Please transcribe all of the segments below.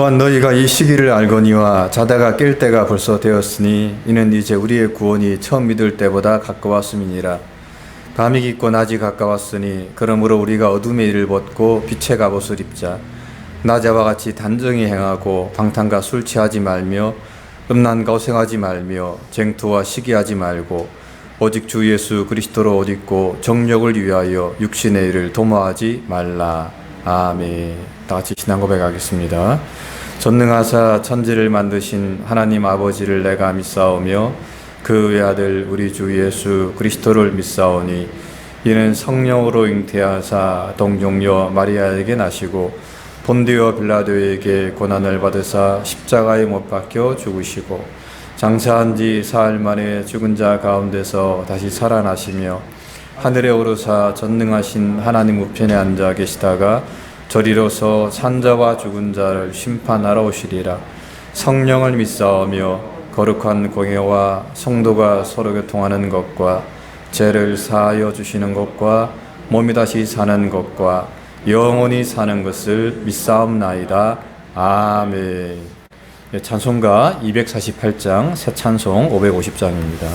또한 너희가 이 시기를 알거니와 자다가 깰 때가 벌써 되었으니 이는 이제 우리의 구원이 처음 믿을 때보다 가까웠음이니라. 밤이 깊고 낮이 가까웠으니 그러므로 우리가 어둠의 일을 벗고 빛의 갑옷을 입자. 낮에와 같이 단정히 행하고 방탕과 술 취하지 말며 음란과 오생하지 말며 쟁투와 시기하지 말고 오직 주 예수 그리스도로 옷 입고 정욕을 위하여 육신의 일을 도모하지 말라. 아멘. 다 같이 신앙 고백하겠습니다. 전능하사 천지를 만드신 하나님 아버지를 내가 믿사오며 그 외아들 우리 주 예수 그리스도를 믿사오니 이는 성령으로 잉태하사 동정녀 마리아에게 나시고 본디오 빌라도에게 고난을 받으사 십자가에 못 박혀 죽으시고 장사한 지 사흘 만에 죽은 자 가운데서 다시 살아나시며 하늘에 오르사 전능하신 하나님 우편에 앉아 계시다가 저리로서 산자와 죽은 자를 심판하러 오시리라. 성령을 믿사오며 거룩한 공회와 성도가 서로 교통하는 것과 죄를 사하여 주시는 것과 몸이 다시 사는 것과 영원히 사는 것을 믿사옵나이다. 아멘. 찬송가 248장 새 찬송 550장입니다.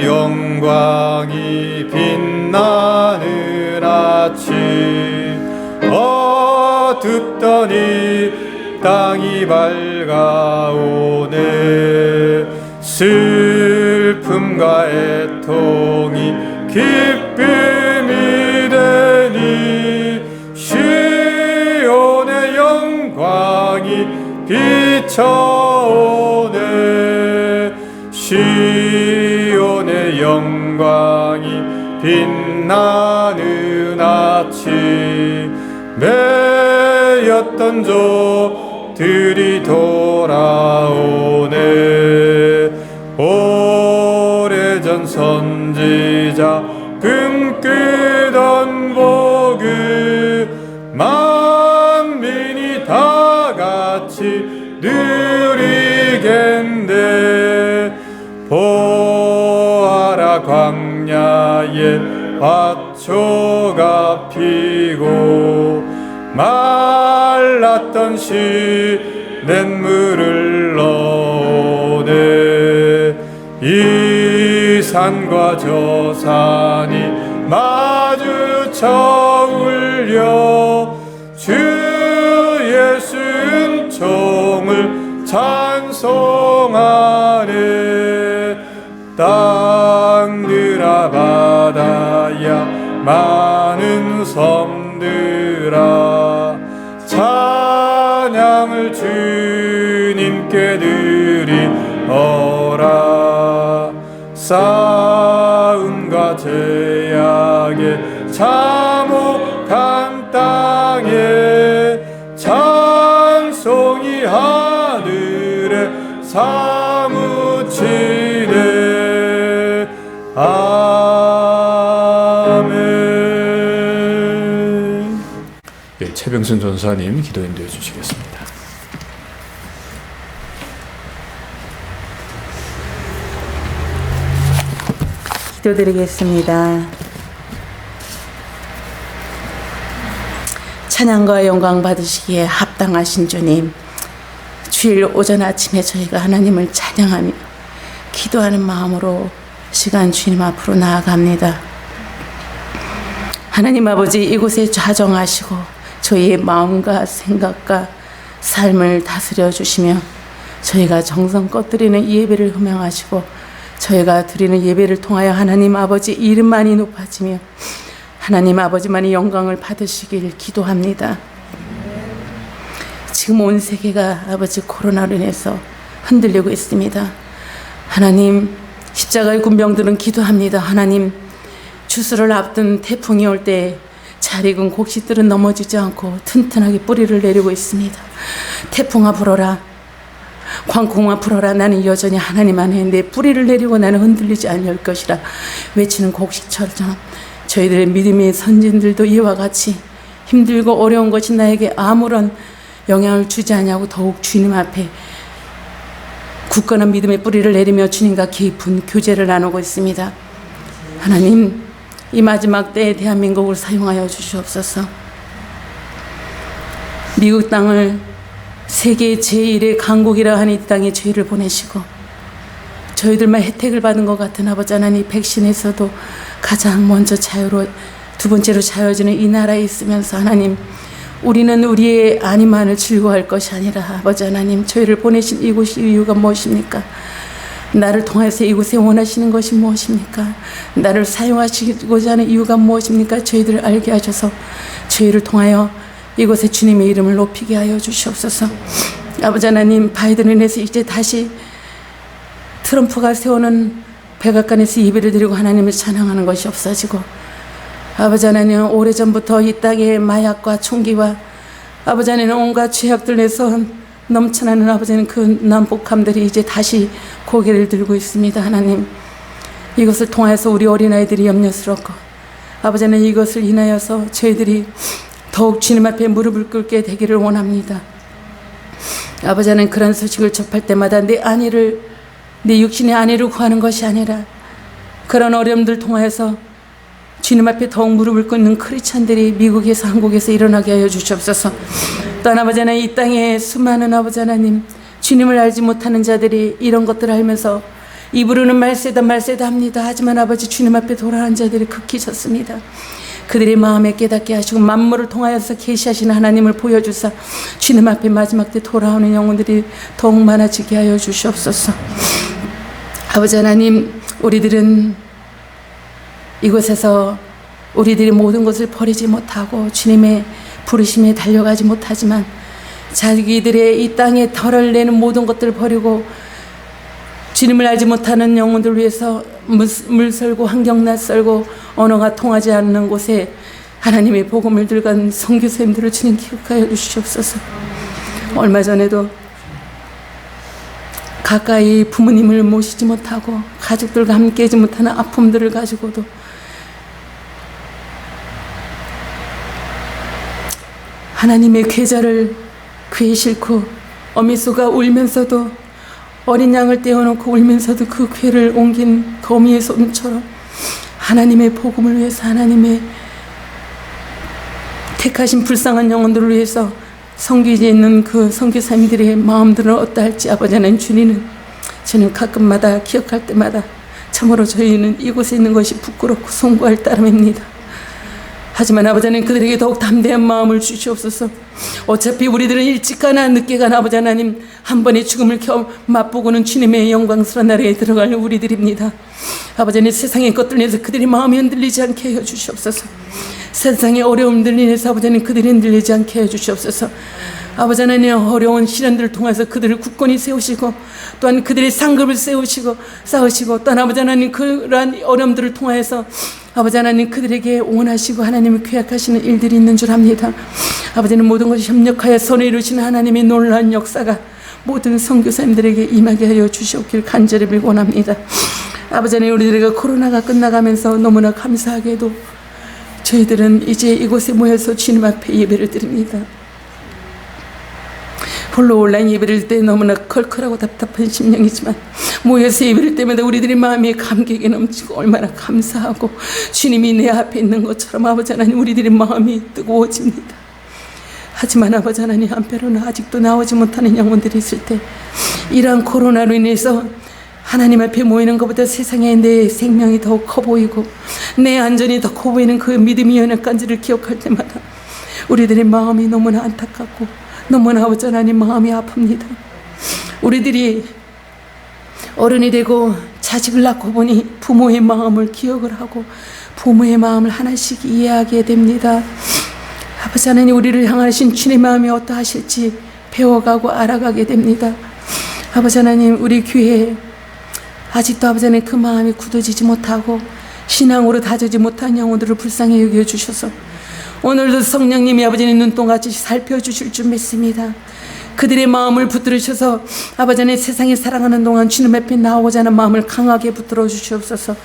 영광이 빛나는 아침 어둡더니 땅이 밝아오네. 슬픔과 애통이 기쁨이 되니 시온의 영광이 비춰오네. 시온의 영광이 빛나는 아침 매였던 조들이 돌아오네. 오래전 선지자 꿈꾸던 복을 만민이 다 같이 누리겠네. 보아라 광야에 밭초가 피고 말랐던 시냇물을 넣으네. 이 산과 저 산이 마주쳐 울려 주 예수 은총을 찬송하네. 땅들아 바다야 많은 섬들아 찬양을 주님께 드리어라. 싸움과 제약에 참혹한 땅에 찬송이 하늘에 사무치네. 아멘. 예, 최병순 전사님 기도 인도해 주시겠습니다. 기도드리겠습니다. 찬양과 영광 받으시기에 합당하신 주님, 주일 오전 아침에 저희가 하나님을 찬양하며 기도하는 마음으로 시간 주님 앞으로 나아갑니다. 하나님 아버지, 이곳에 좌정하시고 저희의 마음과 생각과 삶을 다스려 주시며 저희가 정성껏 드리는 이 예배를 흠양하시고 저희가 드리는 예배를 통하여 하나님 아버지 이름만이 높아지며 하나님 아버지만이 영광을 받으시길 기도합니다. 지금 온 세계가 아버지 코로나로 인해서 흔들리고 있습니다. 하나님, 십자가의 군병들은 기도합니다. 하나님, 추수를 앞둔 태풍이 올 때 잘 익은 곡식들은 넘어지지 않고 튼튼하게 뿌리를 내리고 있습니다. 태풍아 불어라, 광풍아 불어라, 나는 여전히 하나님 안에 내 뿌리를 내리고 나는 흔들리지 않을 것이라 외치는 곡식처럼 저희들의 믿음의 선진들도 이와 같이 힘들고 어려운 것이 나에게 아무런 영향을 주지 않냐고 더욱 주님 앞에 굳건한 믿음의 뿌리를 내리며 주님과 깊은 교제를 나누고 있습니다. 하나님, 이 마지막 때에 대한민국을 사용하여 주시옵소서. 미국 땅을 세계 제1의 강국이라 하는 이 땅에 저희를 보내시고 저희들만 혜택을 받은 것 같은 아버지 하나님, 백신에서도 가장 먼저 두 번째로 자유해지는 이 나라에 있으면서 하나님, 우리는 우리의 안위만을 즐거워할 것이 아니라 아버지 하나님, 저희를 보내신 이곳이 이유가 무엇입니까? 나를 통해서 이곳에 원하시는 것이 무엇입니까? 나를 사용하시고자 하는 이유가 무엇입니까? 저희들을 알게 하셔서 저희를 통하여 이곳에 주님의 이름을 높이게 하여 주시옵소서. 아버지 하나님, 바이든을 인해서 이제 다시 트럼프가 세우는 백악관에서 예배를 드리고 하나님을 찬양하는 것이 없어지고, 아버지 하나님, 오래전부터 이 땅의 마약과 총기와 아버지 하나님 온갖 죄악들에서 넘쳐나는 아버지 하나님 그 난폭함들이 이제 다시 고개를 들고 있습니다. 하나님, 이것을 통해서 우리 어린아이들이 염려스럽고 아버지 하나님, 이것을 인하여서 저희들이 더욱 주님 앞에 무릎을 꿇게 되기를 원합니다. 아버지 하나님, 그런 소식을 접할 때마다 내 육신의 안위를 구하는 것이 아니라 그런 어려움들 통해서 주님 앞에 더욱 무릎을 꿇는 크리스찬들이 미국에서 한국에서 일어나게 하여 주시옵소서. 또한 아버지 하나님, 이 땅에 수많은 아버지 하나님 주님을 알지 못하는 자들이 이런 것들을 알면서 입으로는 말세다 말세다 합니다. 하지만 아버지 주님 앞에 돌아가는 자들이 극히 적습니다. 그들의 마음에 깨닫게 하시고 만물을 통하여서 계시하시는 하나님을 보여주사 주님 앞에 마지막 때 돌아오는 영혼들이 더욱 많아지게 하여 주시옵소서. 아버지 하나님, 우리들은 이곳에서 우리들이 모든 것을 버리지 못하고 주님의 부르심에 달려가지 못하지만 자기들의 이 땅에 털을 내는 모든 것들을 버리고 주님을 알지 못하는 영혼들을 위해서 물설고 환경 낯설고 언어가 통하지 않는 곳에 하나님의 복음을 들간 선교사님들을 주님 기억하여 주시옵소서. 얼마 전에도 가까이 부모님을 모시지 못하고 가족들과 함께하지 못하는 아픔들을 가지고도 하나님의 궤자를 귀에 싣고 어미소가 울면서도 어린 양을 떼어놓고 울면서도 그 궤를 옮긴 거미의 손처럼 하나님의 복음을 위해서 하나님의 택하신 불쌍한 영혼들을 위해서 선교지에 있는 그 선교사님들의 마음들은 어떠할지 아버지 하나님, 저는 가끔마다 기억할 때마다 참으로 저희는 이곳에 있는 것이 부끄럽고 송구할 따름입니다. 하지만 아버지 하나님, 그들에게 더욱 담대한 마음을 주시옵소서. 어차피 우리들은 일찍 가나 늦게 가나 아버지 하나님, 한 번의 죽음을 맛보고는 주님의 영광스러운 나라에 들어갈 우리들입니다. 아버지 하나님, 세상의 것들 인해서 그들의 마음이 흔들리지 않게 해 주시옵소서. 세상의 어려움들 인해서 아버지 하나님, 그들이 흔들리지 않게 해 주시옵소서. 아버지 하나님, 어려운 시련들을 통해서 그들을 굳건히 세우시고 또한 그들의 상급을 세우시고 쌓으시고 또한 아버지 하나님, 그러한 어려움들을 통해서 아버지 하나님, 그들에게 원하시고 하나님을 계약하시는 일들이 있는 줄 압니다. 아버지는 모든 것이 협력하여 손에 이루시는 하나님의 놀라운 역사가 모든 선교사님들에게 임하게 하여 주시옵길 간절히 빌곤합니다. 아버지 하나님, 우리들에게 코로나가 끝나가면서 너무나 감사하게도 저희들은 이제 이곳에 모여서 주님 앞에 예배를 드립니다. 홀로 온라인 예배를 때 너무나 컬컬하고 답답한 심령이지만 모여서 예배를 때마다 우리들의 마음이 감격에 넘치고 얼마나 감사하고 주님이 내 앞에 있는 것처럼 아버지 하나님, 우리들의 마음이 뜨거워집니다. 하지만 아버지 하나님, 한편으로는 아직도 나오지 못하는 영혼들이 있을 때 이러한 코로나로 인해서 하나님 앞에 모이는 것보다 세상에 내 생명이 더 커 보이고 내 안전이 더 커 보이는 그 믿음의 연약간지를 기억할 때마다 우리들의 마음이 너무나 안타깝고 너무나 아버지 하나님, 마음이 아픕니다. 우리들이 어른이 되고 자식을 낳고 보니 부모의 마음을 기억을 하고 부모의 마음을 하나씩 이해하게 됩니다. 아버지 하나님, 우리를 향하신 주님의 마음이 어떠하실지 배워가고 알아가게 됩니다. 아버지 하나님, 우리 교회에 아직도 아버지 하나님, 그 마음이 굳어지지 못하고 신앙으로 다지지 못한 영혼들을 불쌍히 여겨주셔서 오늘도 성령님이 아버지의 눈동같이 살펴주실 줄 믿습니다. 그들의 마음을 붙들으셔서 아버지 하나님 세상에 살아가는 동안 주님 앞에 나오고자 하는 마음을 강하게 붙들어 주시옵소서.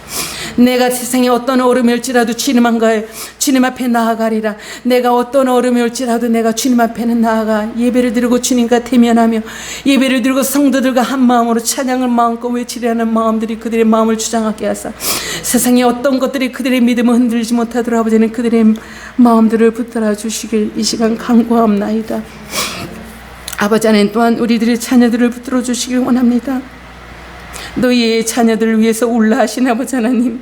내가 세상에 어떤 어려움이 올지라도 주님 앞에 나아가리라. 내가 어떤 어려움이 올지라도 내가 주님 앞에는 나아가 예배를 드리고 주님과 대면하며 예배를 드리고 성도들과 한 마음으로 찬양을 마음껏 외치려는 마음들이 그들의 마음을 주장하게 하사 세상에 어떤 것들이 그들의 믿음을 흔들지 못하도록 아버지는 그들의 마음들을 붙들어 주시길 이 시간 간구하옵나이다. 아버지 하나님 또한 우리들의 자녀들을 붙들어 주시길 원합니다. 너희의 자녀들을 위해서 울라 하신 아버지 하나님,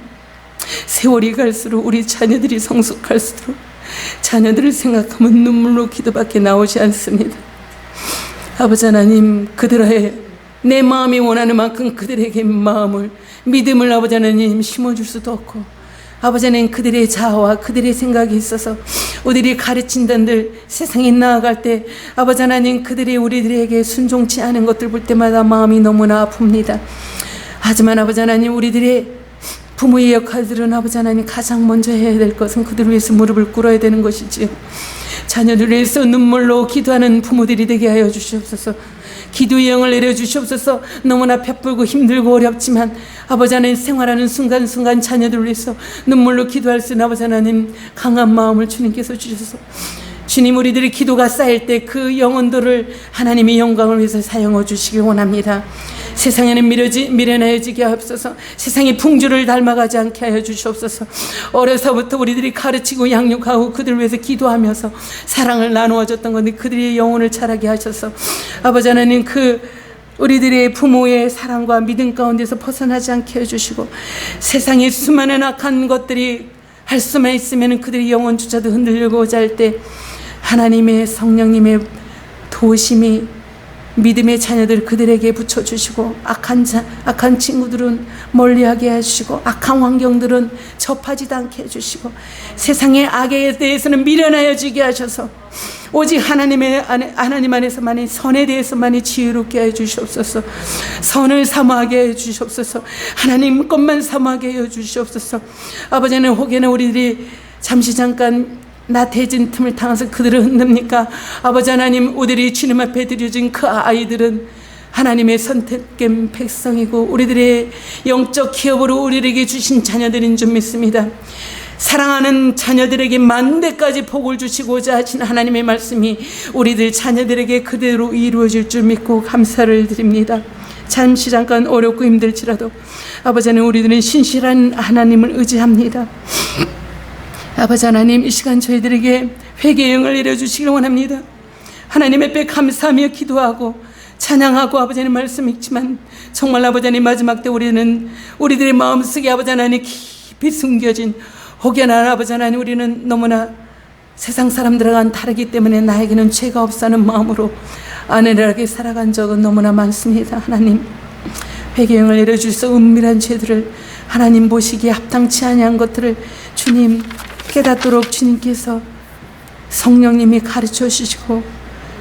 세월이 갈수록 우리 자녀들이 성숙할수록 자녀들을 생각하면 눈물로 기도밖에 나오지 않습니다. 아버지 하나님, 그들의 내 마음이 원하는 만큼 그들에게 마음을 믿음을 아버지 하나님 심어줄 수도 없고 아버지 하나님 그들의 자아와 그들의 생각이 있어서 우리들이 가르친단들 세상에 나아갈 때 아버지 하나님 그들이 우리들에게 순종치 않은 것들 볼 때마다 마음이 너무나 아픕니다. 하지만 아버지 하나님 우리들의 부모의 역할들은 아버지 하나님 가장 먼저 해야 될 것은 그들을 위해서 무릎을 꿇어야 되는 것이지요. 자녀들을 위해서 눈물로 기도하는 부모들이 되게 하여 주시옵소서. 기도의 영을 내려주시옵소서. 너무나 바쁘고 힘들고 어렵지만 아버지 하나님 생활하는 순간순간 자녀들을 위해서 눈물로 기도할 수 있는 아버지 하나님 강한 마음을 주님께서 주셔서 주님 우리들의 기도가 쌓일 때 그 영혼들을 하나님의 영광을 위해서 사용해 주시길 원합니다. 세상에는 미련해지게 하옵소서. 세상의 풍주를 닮아가지 않게 하여 주시옵소서. 어려서부터 우리들이 가르치고 양육하고 그들을 위해서 기도하면서 사랑을 나누어 줬던 건데 그들의 영혼을 자라게 하셔서 아버지 하나님 그 우리들의 부모의 사랑과 믿음 가운데서 벗어나지 않게 해주시고 세상의 수많은 악한 것들이 할 수만 있으면 그들의 영혼조차도 흔들려고자 할 때 하나님의 성령님의 도우심이 믿음의 자녀들 그들에게 붙여주시고 악한 친구들은 멀리하게 해주시고 악한 환경들은 접하지도 않게 해주시고 세상의 악에 대해서는 미련하여 지게 하셔서 오직 하나님 안에서만이 선에 대해서만이 지혜롭게 해주시옵소서. 선을 사모하게 해주시옵소서. 하나님 것만 사모하게 해주시옵소서. 아버지는 혹여나 우리들이 잠시 잠깐 나태해진 틈을 타서 그들을 흔듭니까? 아버지 하나님 우리들이 주님 앞에 드려진 그 아이들은 하나님의 선택된 백성이고 우리들의 영적 기업으로 우리에게 주신 자녀들인 줄 믿습니다. 사랑하는 자녀들에게 만대까지 복을 주시고자 하신 하나님의 말씀이 우리들 자녀들에게 그대로 이루어질 줄 믿고 감사를 드립니다. 잠시 잠깐 어렵고 힘들지라도 아버지 하나님 우리들은 신실한 하나님을 의지합니다. 아버지 하나님 이 시간 저희들에게 회개의 영을 내려주시길 원합니다. 하나님 앞에 감사하며 기도하고 찬양하고 아버지 하나님 말씀 읽지만 정말 아버지 하나님 마지막 때 우리는 우리들의 마음속에 아버지 하나님 깊이 숨겨진 혹여나 아버지 하나님 우리는 너무나 세상 사람들과는 다르기 때문에 나에게는 죄가 없사는 마음으로 안일하게 살아간 적은 너무나 많습니다. 하나님 회개의 영을 내려주셔서 은밀한 죄들을 하나님 보시기에 합당치 아니한 것들을 주님 깨닫도록 주님께서 성령님이 가르쳐 주시고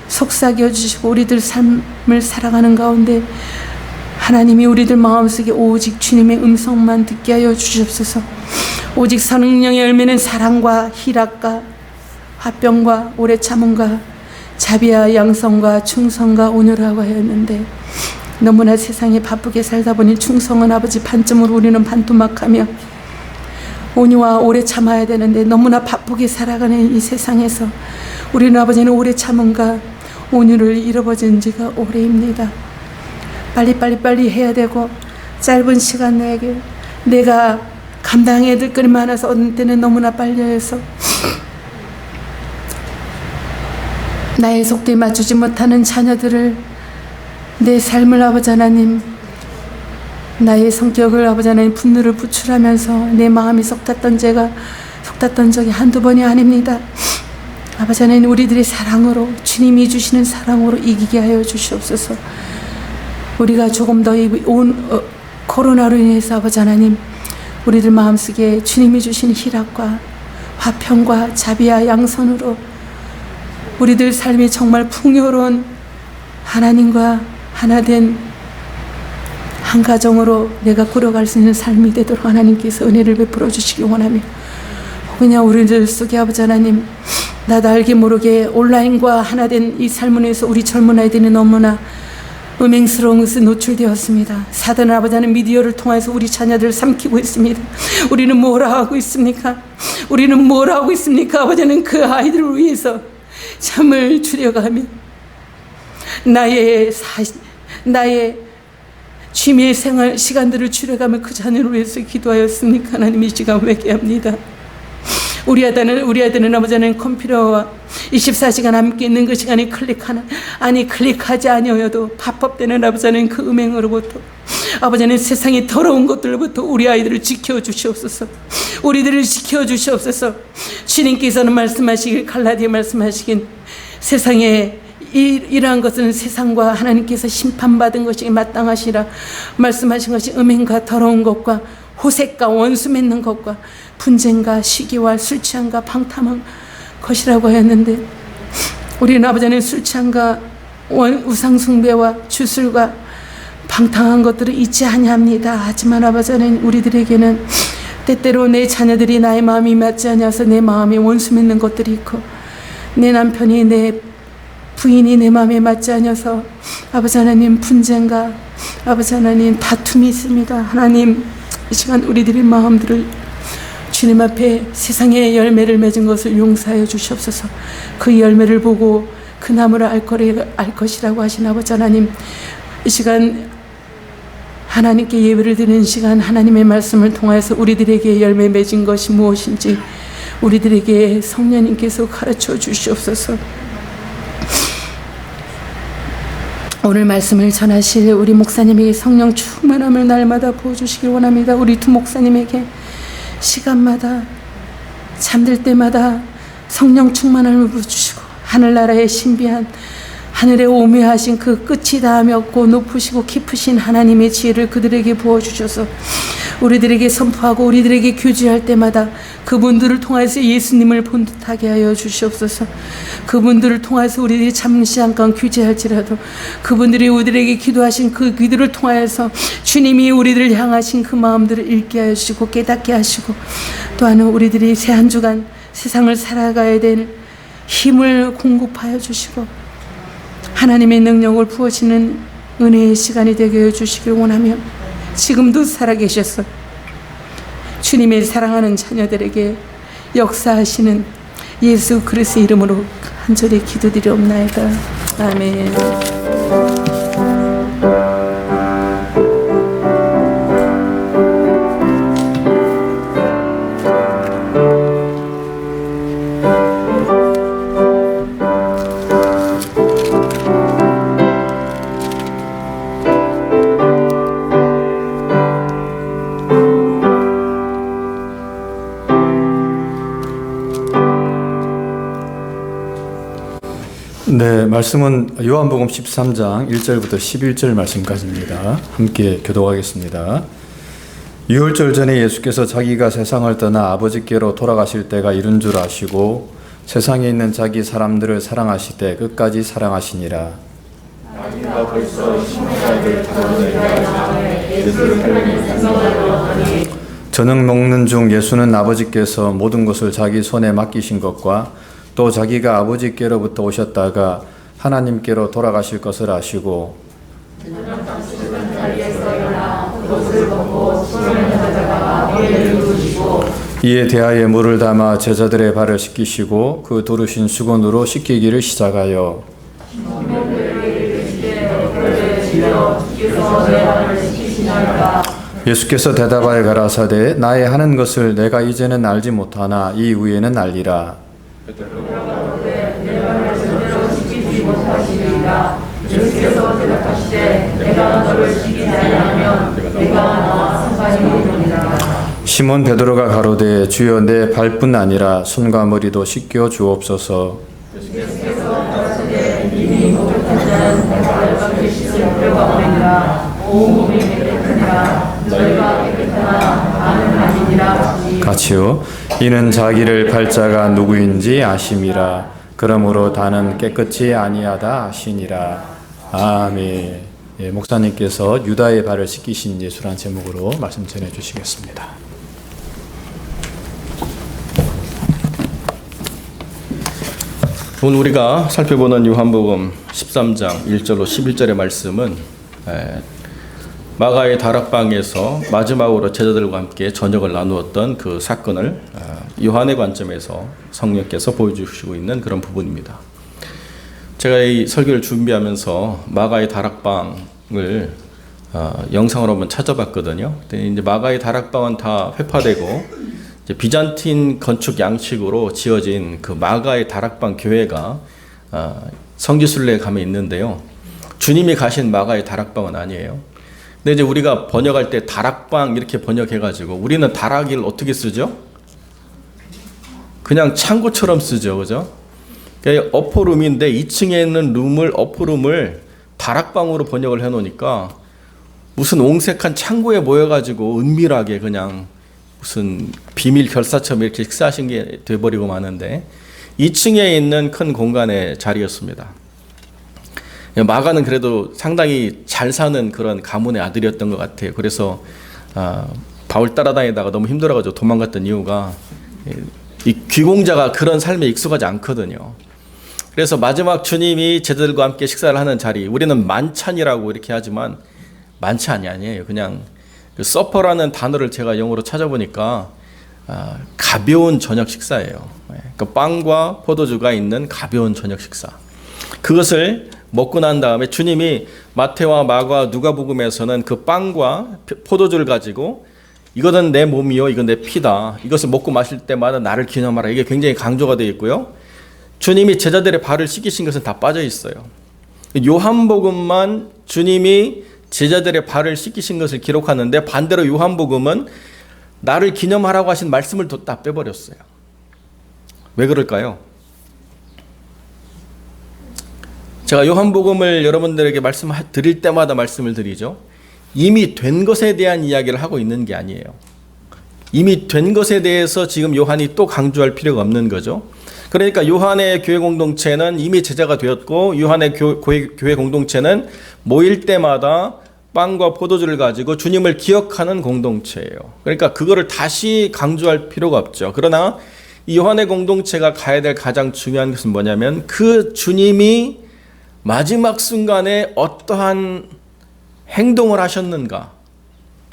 속삭여 주시고 우리들 삶을 살아가는 가운데 하나님이 우리들 마음속에 오직 주님의 음성만 듣게 하여 주시옵소서. 오직 성령의 열매는 사랑과 희락과 화평과 오래 참음과 자비와 양성과 충성과 온유라고 하였는데 너무나 세상에 바쁘게 살다 보니 충성은 아버지 반쯤으로 우리는 반토막하며 온유와 오래 참아야 되는데 너무나 바쁘게 살아가는 이 세상에서 우리는 아버지는 오래 참음과 온유를 잃어버린 지가 오래입니다. 빨리 해야 되고 짧은 시간 내에 내가 감당해야 될 것이 많아서 어느 때는 너무나 빨리 해서 나의 속도에 맞추지 못하는 자녀들을 내 삶을 아버지 하나님 나의 성격을 아버지 하나님 분노를 부출하면서 내 마음이 속탔던 적이 한두 번이 아닙니다. 아버지 하나님 우리들의 사랑으로 주님이 주시는 사랑으로 이기게 하여 주시옵소서. 우리가 조금 더 코로나로 인해서 아버지 하나님 우리들 마음속에 주님이 주신 희락과 화평과 자비와 양선으로 우리들 삶이 정말 풍요로운 하나님과 하나된 한 가정으로 내가 꾸려갈 수 있는 삶이 되도록 하나님께서 은혜를 베풀어 주시기 원하며 그냥 우리들 속에 아버지 하나님, 나도 알게 모르게 온라인과 하나 된 이 삶을 위해서 우리 젊은 아이들이 너무나 음행스러운 것에 노출되었습니다. 사단은 아버지 하나님 미디어를 통해서 우리 자녀들을 삼키고 있습니다. 우리는 뭘 하고 있습니까? 우리는 뭘 하고 있습니까? 아버지는 그 아이들을 위해서 잠을 줄여가며 나의 취미 생활 시간들을 줄여가며 그 자녀를 위해서 기도하였습니까? 하나님 이 시간 회개합니다. 우리 아들은 아버지는 컴퓨터와 24시간 함께 있는 그 시간에 클릭하지 아니어도 밥법되는 아버지는 그 음행으로부터 아버지는 세상의 더러운 것들로부터 우리 아이들을 지켜주시옵소서. 우리들을 지켜주시옵소서. 주님께서는 말씀하시길 갈라디아 말씀하시긴 세상에 이러한 것은 세상과 하나님께서 심판받은 것이 마땅하시라 말씀하신 것이 음행과 더러운 것과 호색과 원수 맺는 것과 분쟁과 시기와 술 취함과 방탕한 것이라고 하였는데 우리는 아버지는 술 취함과 우상 숭배와 주술과 방탕한 것들을 잊지 아니합니다. 하지만 아버지는 우리들에게는 때때로 내 자녀들이 나의 마음이 맞지 않아서 내 마음에 원수 맺는 것들이 있고 내 남편이 내 부인이 내 마음에 맞지 않아서 아버지 하나님 분쟁과 아버지 하나님 다툼이 있습니다. 하나님 이 시간 우리들의 마음들을 주님 앞에 세상의 열매를 맺은 것을 용서하여 주시옵소서. 그 열매를 보고 그 나무를 알 것이라고 하신 아버지 하나님 이 시간 하나님께 예배를 드리는 시간 하나님의 말씀을 통해서 우리들에게 열매 맺은 것이 무엇인지 우리들에게 성령님께서 가르쳐 주시옵소서. 오늘 말씀을 전하실 우리 목사님에게 성령 충만함을 날마다 부어주시길 원합니다. 우리 두 목사님에게 시간마다 잠들 때마다 성령 충만함을 부어주시고 하늘나라의 신비한 하늘에 오묘하신 그 끝이 다함이 없고 높으시고 깊으신 하나님의 지혜를 그들에게 부어주셔서 우리들에게 선포하고 우리들에게 교제할 때마다 그분들을 통해서 예수님을 본듯하게 하여 주시옵소서. 그분들을 통해서 우리들이 잠시 잠깐 교제할지라도 그분들이 우리들에게 기도하신 그 기도를 통하여서 주님이 우리들을 향하신 그 마음들을 읽게 하시고 깨닫게 하시고 또한 우리들이 새 한 주간 세상을 살아가야 될 힘을 공급하여 주시고 하나님의 능력을 부어지는 은혜의 시간이 되게 해주시길 원하며 지금도 살아계셔서 주님의 사랑하는 자녀들에게 역사하시는 예수 그리스도의 이름으로 간절히 기도드리옵나이다. 아멘. 네, 말씀은 요한복음 13장 1절부터 11절 말씀까지입니다. 함께 교독하겠습니다. 유월절 전에 예수께서 자기가 세상을 떠나 아버지께로 돌아가실 때가 이른 줄 아시고 세상에 있는 자기 사람들을 사랑하시되 끝까지 사랑하시니라. 저녁 먹는 중 예수는 아버지께서 모든 것을 자기 손에 맡기신 것과 또 자기가 아버지께로부터 오셨다가 하나님께로 돌아가실 것을 아시고 이에 대하여 물을 담아 제자들의 발을 씻기시고 그 두르신 수건으로 씻기기를 시작하여 예수께서 대답하여 가라사대 나의 하는 것을 내가 이제는 알지 못하나 이 후에는 알리라. 예수께서 대답하시되 내가 너를 시키지 아니하면 내가 나와 상관이 없느니라. 시몬 베드로가 가로되 주여 내 발뿐 아니라 손과 머리도 씻겨 주옵소서. 예수께서 가라사대 이미 목욕한 자는 발밖에 씻을 필요가 없느니라. 온 몸이 깨끗하니라. 너희가 깨끗하나 나는 아니니라. 같이요. 이는 자기를 발자가 누구인지 아심이라. 그러므로 다는 깨끗이 아니하다 하시니라. 아멘. 예, 목사님께서 유다의 발을 씻기신 예수라는 제목으로 말씀 전해 주시겠습니다. 오늘 우리가 살펴보는 요한복음 13장 1절로 11절의 말씀은 마가의 다락방에서 마지막으로 제자들과 함께 저녁을 나누었던 그 사건을 요한의 관점에서 성령께서 보여주시고 있는 그런 부분입니다. 제가 이 설교를 준비하면서 마가의 다락방을 영상으로 한번 찾아봤거든요. 근데 이제 마가의 다락방은 다 회파되고 이제 비잔틴 건축 양식으로 지어진 그 마가의 다락방 교회가 성지순례에 가면 있는데요. 주님이 가신 마가의 다락방은 아니에요. 근데 이제 우리가 번역할 때 다락방 이렇게 번역해가지고 우리는 다락이를 어떻게 쓰죠? 그냥 창고처럼 쓰죠, 그죠? 어퍼룸인데 2층에 있는 어퍼룸을 다락방으로 번역을 해놓으니까 무슨 옹색한 창고에 모여가지고 은밀하게 그냥 무슨 비밀 결사처럼 이렇게 식사하신 게 돼버리고 마는데 2층에 있는 큰 공간의 자리였습니다. 마가는 그래도 상당히 잘 사는 그런 가문의 아들이었던 것 같아요. 그래서 바울 따라다니다가 너무 힘들어가지고 도망갔던 이유가 이 귀공자가 그런 삶에 익숙하지 않거든요. 그래서 마지막 주님이 제자들과 함께 식사를 하는 자리, 우리는 만찬이라고 이렇게 하지만 만찬이 아니에요. 그냥 그 서퍼라는 단어를 제가 영어로 찾아보니까 가벼운 저녁 식사예요. 그러니까 빵과 포도주가 있는 가벼운 저녁 식사. 그것을 먹고 난 다음에 주님이 마태와 마가 누가복음에서는 그 빵과 포도주를 가지고 이거는 내 몸이요, 이건 내 피다. 이것을 먹고 마실 때마다 나를 기념하라. 이게 굉장히 강조가 되어 있고요. 주님이 제자들의 발을 씻기신 것은 다 빠져 있어요. 요한복음만 주님이 제자들의 발을 씻기신 것을 기록하는데 반대로 요한복음은 나를 기념하라고 하신 말씀을 다 빼버렸어요. 왜 그럴까요? 제가 요한복음을 여러분들에게 드릴 때마다 말씀을 드리죠. 이미 된 것에 대한 이야기를 하고 있는 게 아니에요. 이미 된 것에 대해서 지금 요한이 또 강조할 필요가 없는 거죠. 그러니까 요한의 교회 공동체는 이미 제자가 되었고 요한의 교회 공동체는 모일 때마다 빵과 포도주를 가지고 주님을 기억하는 공동체예요. 그러니까 그거를 다시 강조할 필요가 없죠. 그러나 이 요한의 공동체가 가야 될 가장 중요한 것은 뭐냐면 그 주님이 마지막 순간에 어떠한 행동을 하셨는가,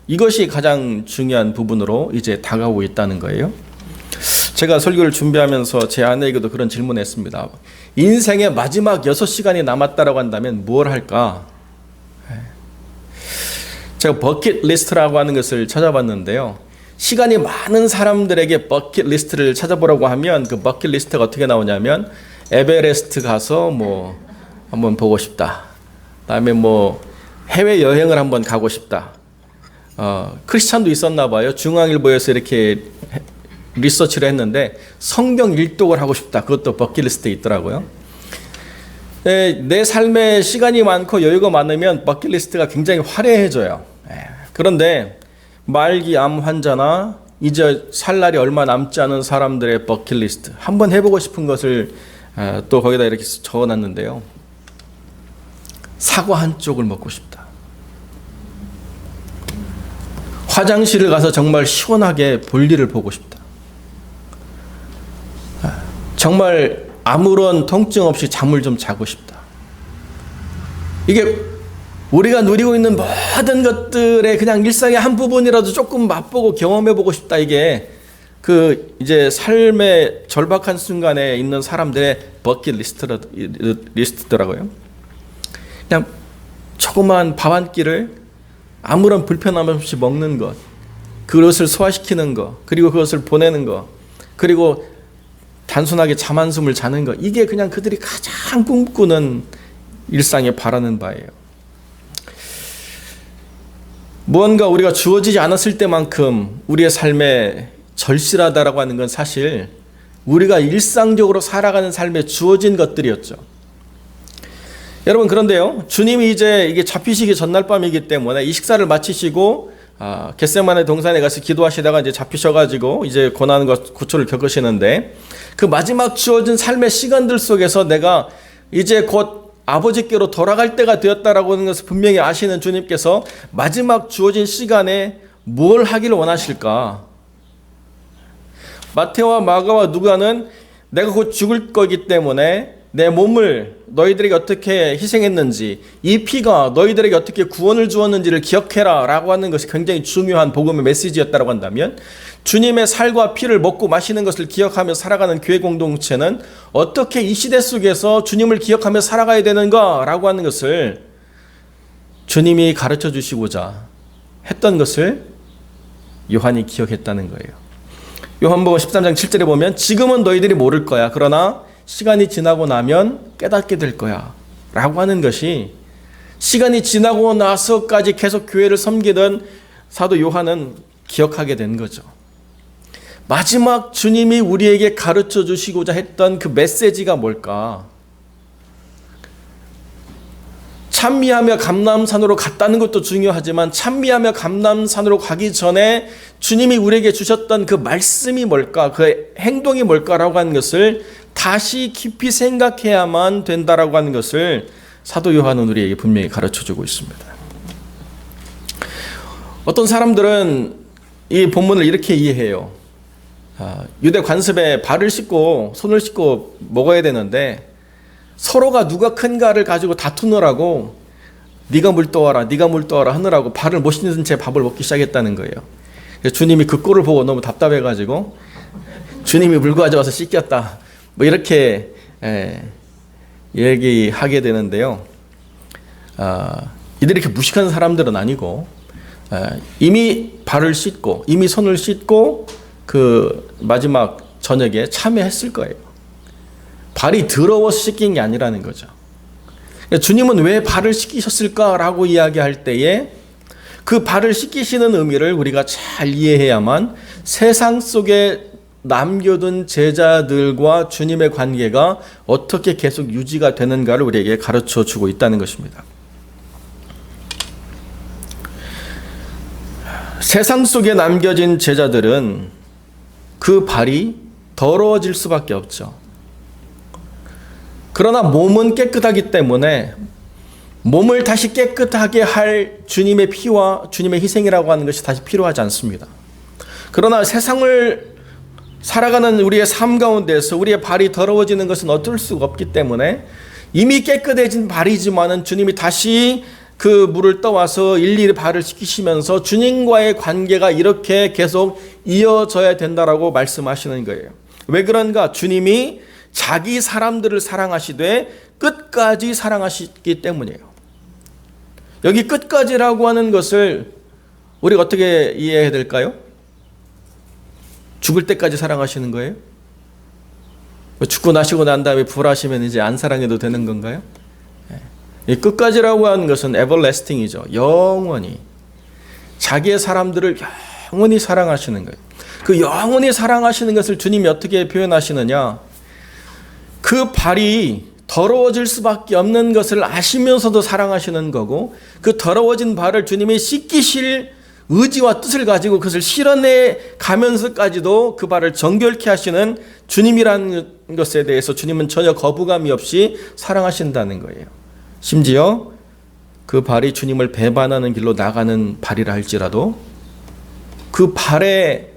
이것이 가장 중요한 부분으로 이제 다가오고 있다는 거예요. 제가 설교를 준비하면서 제 아내에게도 그런 질문을 했습니다. 인생의 마지막 6시간이 남았다라고 한다면 뭘 할까? 제가 버킷리스트라고 하는 것을 찾아봤는데요. 시간이 많은 사람들에게 버킷리스트를 찾아보라고 하면 그 버킷리스트가 어떻게 나오냐면 에베레스트 가서 뭐 한번 보고 싶다. 그다음에 뭐 해외 여행을 한번 가고 싶다. 크리스찬도 있었나 봐요. 중앙일보에서 이렇게 리서치를 했는데 성경 일독을 하고 싶다. 그것도 버킷리스트에 있더라고요. 내 삶에 시간이 많고 여유가 많으면 버킷리스트가 굉장히 화려해져요. 그런데 말기 암 환자나 이제 살 날이 얼마 남지 않은 사람들의 버킷리스트, 한번 해보고 싶은 것을 또 거기다 이렇게 적어놨는데요. 사과 한 쪽을 먹고 싶다. 화장실을 가서 정말 시원하게 볼일을 보고 싶다. 정말 아무런 통증 없이 잠을 좀 자고 싶다. 이게 우리가 누리고 있는 모든 것들의 그냥 일상의 한 부분이라도 조금 맛보고 경험해보고 싶다. 이게 그 이제 삶의 절박한 순간에 있는 사람들의 버킷리스트더라고요. 그냥 조그만 밥 한 끼를 아무런 불편함 없이 먹는 것, 그것을 소화시키는 것, 그리고 그것을 보내는 것, 그리고 단순하게 잠 한숨을 자는 것, 이게 그냥 그들이 가장 꿈꾸는 일상에 바라는 바예요. 무언가 우리가 주어지지 않았을 때만큼 우리의 삶에 절실하다라고 하는 건 사실 우리가 일상적으로 살아가는 삶에 주어진 것들이었죠. 여러분, 그런데요, 주님이 이제 이게 잡히시기 전날 밤이기 때문에 이 식사를 마치시고 겟세마네 동산에 가서 기도하시다가 이제 잡히셔가지고 이제 고난과 고초를 겪으시는데 그 마지막 주어진 삶의 시간들 속에서 내가 이제 곧 아버지께로 돌아갈 때가 되었다라고 하는 것을 분명히 아시는 주님께서 마지막 주어진 시간에 뭘 하기를 원하실까? 마태와 마가와 누가는 내가 곧 죽을 거기 때문에 내 몸을 너희들에게 어떻게 희생했는지, 이 피가 너희들에게 어떻게 구원을 주었는지를 기억해라 라고 하는 것이 굉장히 중요한 복음의 메시지였다고 한다면, 주님의 살과 피를 먹고 마시는 것을 기억하며 살아가는 교회 공동체는 어떻게 이 시대 속에서 주님을 기억하며 살아가야 되는가 라고 하는 것을 주님이 가르쳐 주시고자 했던 것을 요한이 기억했다는 거예요. 요한복음 13장 7절에 보면 지금은 너희들이 모를 거야. 그러나 시간이 지나고 나면 깨닫게 될 거야. 라고 하는 것이 시간이 지나고 나서까지 계속 교회를 섬기던 사도 요한은 기억하게 된 거죠. 마지막 주님이 우리에게 가르쳐 주시고자 했던 그 메시지가 뭘까? 찬미하며 감람산으로 갔다는 것도 중요하지만 찬미하며 감람산으로 가기 전에 주님이 우리에게 주셨던 그 말씀이 뭘까? 그 행동이 뭘까라고 하는 것을 다시 깊이 생각해야만 된다라고 하는 것을 사도 요한은 우리에게 분명히 가르쳐주고 있습니다. 어떤 사람들은 이 본문을 이렇게 이해해요. 유대 관습에 발을 씻고 손을 씻고 먹어야 되는데 서로가 누가 큰가를 가지고 다투느라고 네가 물 떠와라 네가 물 떠와라 하느라고 발을 못 씻는 채 밥을 먹기 시작했다는 거예요. 주님이 그 꼴을 보고 너무 답답해가지고 주님이 물 가져와서 씻겼다 뭐 이렇게 얘기하게 되는데요. 이들이 이렇게 무식한 사람들은 아니고 이미 발을 씻고 이미 손을 씻고 그 마지막 저녁에 참여했을 거예요. 발이 더러워서 씻긴 게 아니라는 거죠. 주님은 왜 발을 씻기셨을까라고 이야기할 때에 그 발을 씻기시는 의미를 우리가 잘 이해해야만 세상 속에 남겨둔 제자들과 주님의 관계가 어떻게 계속 유지가 되는가를 우리에게 가르쳐 주고 있다는 것입니다. 세상 속에 남겨진 제자들은 그 발이 더러워질 수밖에 없죠. 그러나 몸은 깨끗하기 때문에 몸을 다시 깨끗하게 할 주님의 피와 주님의 희생이라고 하는 것이 다시 필요하지 않습니다. 그러나 세상을 살아가는 우리의 삶 가운데서 우리의 발이 더러워지는 것은 어쩔 수가 없기 때문에 이미 깨끗해진 발이지만은 주님이 다시 그 물을 떠와서 일일이 발을 씻기시면서 주님과의 관계가 이렇게 계속 이어져야 된다라고 말씀하시는 거예요. 왜 그런가? 주님이 자기 사람들을 사랑하시되 끝까지 사랑하시기 때문이에요. 여기 끝까지라고 하는 것을 우리가 어떻게 이해해야 될까요? 죽을 때까지 사랑하시는 거예요? 죽고 나시고 난 다음에 부활하시면 이제 안 사랑해도 되는 건가요? 이 끝까지라고 하는 것은 everlasting이죠. 영원히 자기의 사람들을 영원히 사랑하시는 거예요. 그 영원히 사랑하시는 것을 주님이 어떻게 표현하시느냐? 그 발이 더러워질 수밖에 없는 것을 아시면서도 사랑하시는 거고 그 더러워진 발을 주님이 씻기실 의지와 뜻을 가지고 그것을 실현해 가면서까지도 그 발을 정결케 하시는 주님이라는 것에 대해서 주님은 전혀 거부감이 없이 사랑하신다는 거예요. 심지어 그 발이 주님을 배반하는 길로 나가는 발이라 할지라도 그 발에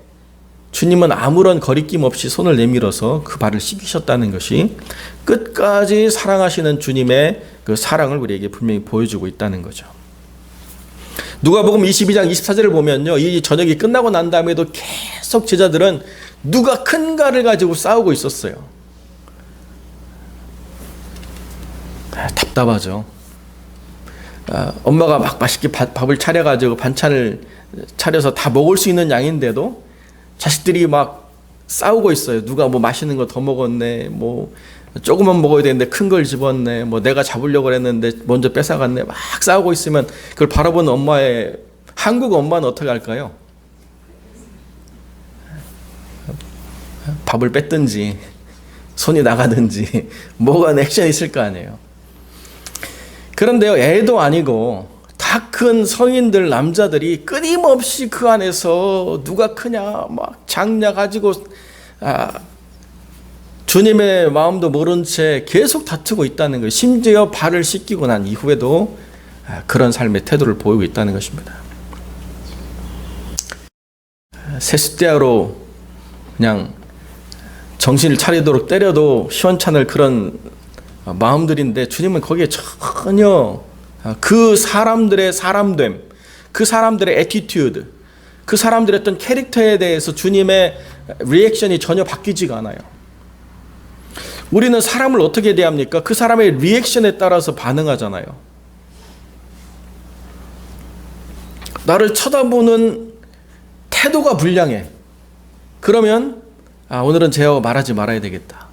주님은 아무런 거리낌 없이 손을 내밀어서 그 발을 씻기셨다는 것이 끝까지 사랑하시는 주님의 그 사랑을 우리에게 분명히 보여주고 있다는 거죠. 누가복음 22장 24절을 보면요, 이 저녁이 끝나고 난 다음에도 계속 제자들은 누가 큰가를 가지고 싸우고 있었어요. 답답하죠. 엄마가 막 맛있게 밥을 차려가지고 반찬을 차려서 다 먹을 수 있는 양인데도 자식들이 막 싸우고 있어요. 누가 뭐 맛있는 거 더 먹었네, 뭐 조금만 먹어야 되는데 큰 걸 집었네, 뭐 내가 잡으려고 했는데 먼저 뺏어갔네, 막 싸우고 있으면 그걸 바라보는 엄마의 한국 엄마는 어떻게 할까요? 밥을 뺐든지 손이 나가든지 뭐가 액션이 있을 거 아니에요. 그런데요, 애도 아니고 다 큰 성인들 남자들이 끊임없이 그 안에서 누가 크냐 막 장냐 가지고 주님의 마음도 모른 채 계속 다투고 있다는 거예요. 심지어 발을 씻기고 난 이후에도 그런 삶의 태도를 보이고 있다는 것입니다. 세숫대야로 그냥 정신을 차리도록 때려도 시원찮을 그런 마음들인데 주님은 거기에 전혀 그 사람들의 사람됨, 그 사람들의 애티튜드, 그 사람들의 어떤 캐릭터에 대해서 주님의 리액션이 전혀 바뀌지가 않아요. 우리는 사람을 어떻게 대합니까? 그 사람의 리액션에 따라서 반응하잖아요. 나를 쳐다보는 태도가 불량해. 그러면 오늘은 쟤하고 말하지 말아야 되겠다.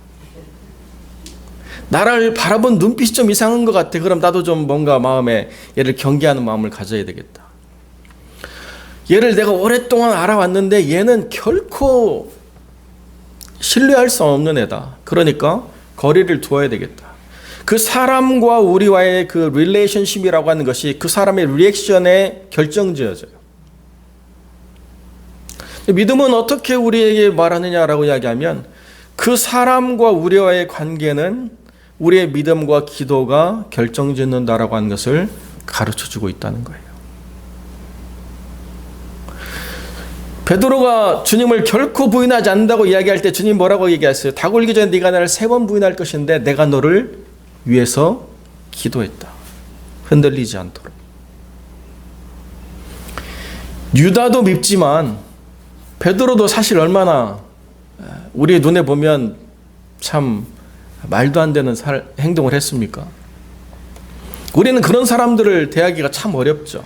나를 바라본 눈빛이 좀 이상한 것 같아. 그럼 나도 좀 뭔가 마음에 얘를 경계하는 마음을 가져야 되겠다. 얘를 내가 오랫동안 알아왔는데 얘는 결코 신뢰할 수 없는 애다. 그러니까 거리를 두어야 되겠다. 그 사람과 우리와의 그 릴레이션십이라고 하는 것이 그 사람의 리액션에 결정지어져요. 믿음은 어떻게 우리에게 말하느냐라고 이야기하면 그 사람과 우리와의 관계는 우리의 믿음과 기도가 결정짓는다라고 하는 것을 가르쳐주고 있다는 거예요. 베드로가 주님을 결코 부인하지 않는다고 이야기할 때 주님 뭐라고 얘기했어요? 닭 울기 전에 네가 나를 3번 부인할 것인데 내가 너를 위해서 기도했다. 흔들리지 않도록. 유다도 밉지만 베드로도 사실 얼마나 우리의 눈에 보면 참 말도 안 되는 행동을 했습니까? 우리는 그런 사람들을 대하기가 참 어렵죠.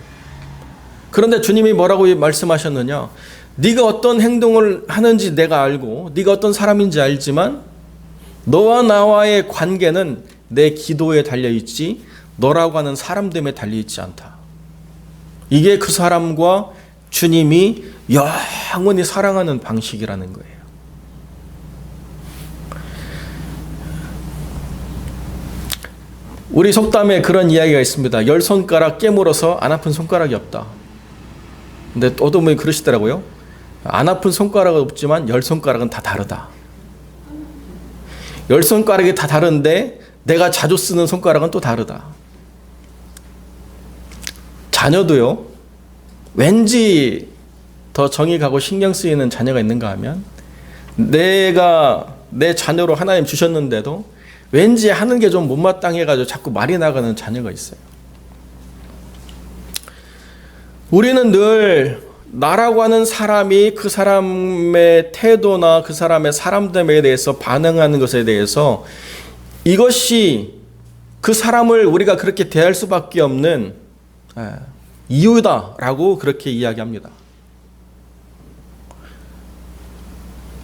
그런데 주님이 뭐라고 말씀하셨느냐? 네가 어떤 행동을 하는지 내가 알고 네가 어떤 사람인지 알지만 너와 나와의 관계는 내 기도에 달려있지 너라고 하는 사람됨에 달려있지 않다. 이게 그 사람과 주님이 영원히 사랑하는 방식이라는 거예요. 우리 속담에 그런 이야기가 있습니다. 10손가락 깨물어서 안 아픈 손가락이 없다. 근데 어떤 분이 그러시더라고요. 안 아픈 손가락은 없지만 10손가락은 다 다르다. 10손가락이 다 다른데 내가 자주 쓰는 손가락은 또 다르다. 자녀도요. 왠지 더 정이 가고 신경 쓰이는 자녀가 있는가 하면 내가 내 자녀로 하나님 주셨는데도 왠지 하는 게 좀 못마땅해가지고 자꾸 말이 나가는 자녀가 있어요. 우리는 늘 나라고 하는 사람이 그 사람의 태도나 그 사람의 사람됨에 대해서 반응하는 것에 대해서 이것이 그 사람을 우리가 그렇게 대할 수밖에 없는 이유다라고 그렇게 이야기합니다.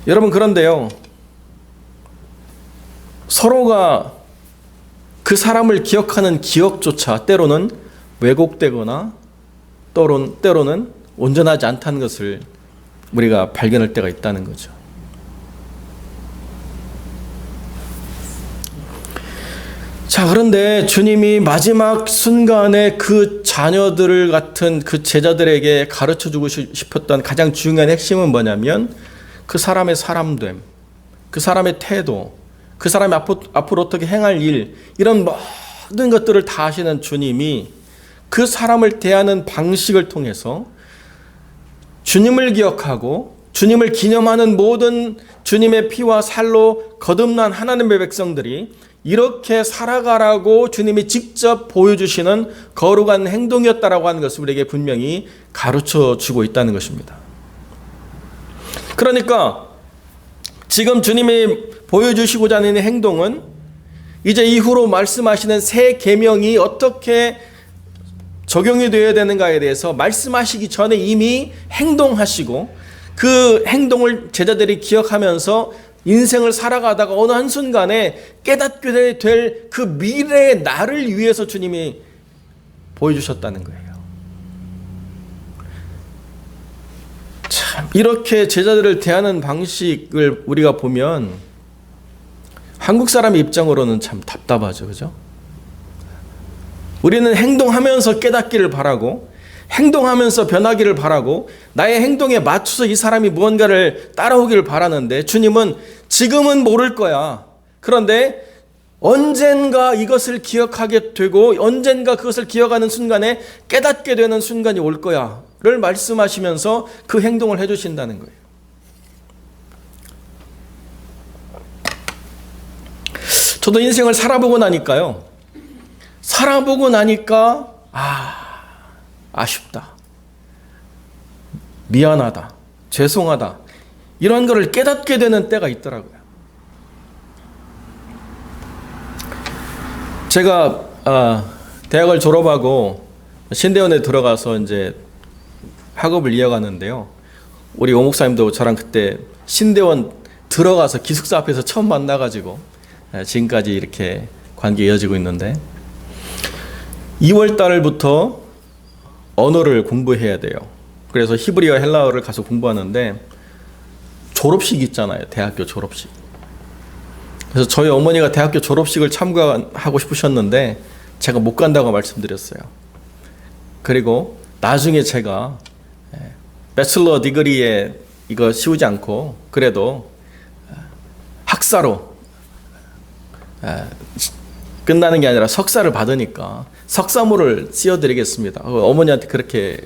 여러분 그런데요. 서로가 그 사람을 기억하는 기억조차 때로는 왜곡되거나 때로는 온전하지 않다는 것을 우리가 발견할 때가 있다는 거죠. 자, 그런데 주님이 마지막 순간에 그 자녀들 같은 그 제자들에게 가르쳐주고 싶었던 가장 중요한 핵심은 뭐냐면 그 사람의 사람됨, 그 사람의 태도, 그 사람이 앞으로 어떻게 행할 일, 이런 모든 것들을 다 아시는 주님이 그 사람을 대하는 방식을 통해서 주님을 기억하고 주님을 기념하는 모든 주님의 피와 살로 거듭난 하나님의 백성들이 이렇게 살아가라고 주님이 직접 보여주시는 거룩한 행동이었다라고 하는 것을 우리에게 분명히 가르쳐주고 있다는 것입니다. 그러니까 지금 주님이 보여주시고자 하는 행동은 이제 이후로 말씀하시는 새 계명이 어떻게 적용이 되어야 되는가에 대해서 말씀하시기 전에 이미 행동하시고 그 행동을 제자들이 기억하면서 인생을 살아가다가 어느 한순간에 깨닫게 될 그 미래의 나를 위해서 주님이 보여주셨다는 거예요. 참 이렇게 제자들을 대하는 방식을 우리가 보면 한국 사람의 입장으로는 참 답답하죠. 그죠? 우리는 행동하면서 깨닫기를 바라고 행동하면서 변하기를 바라고 나의 행동에 맞춰서 이 사람이 무언가를 따라오기를 바라는데 주님은 지금은 모를 거야. 그런데 언젠가 이것을 기억하게 되고 언젠가 그것을 기억하는 순간에 깨닫게 되는 순간이 올 거야 를 말씀하시면서 그 행동을 해주신다는 거예요. 저도 인생을 살아보고 나니까요. 살아보고 나니까 아쉽다. 미안하다. 죄송하다. 이런 거를 깨닫게 되는 때가 있더라고요. 제가 대학을 졸업하고 신대원에 들어가서 이제 학업을 이어가는데요. 우리 오 목사님도 저랑 그때 신대원 들어가서 기숙사 앞에서 처음 만나가지고 지금까지 이렇게 관계 이어지고 있는데 2월 달부터 언어를 공부해야 돼요. 그래서 히브리어 헬라어를 가서 공부하는데 졸업식 있잖아요. 대학교 졸업식. 그래서 저희 어머니가 대학교 졸업식을 참가하고 싶으셨는데 제가 못 간다고 말씀드렸어요. 그리고 나중에 제가 배슬러 디그리에 이거 씌우지 않고 그래도 학사로 끝나는 게 아니라 석사를 받으니까 석사모를 씌워드리겠습니다. 어머니한테 그렇게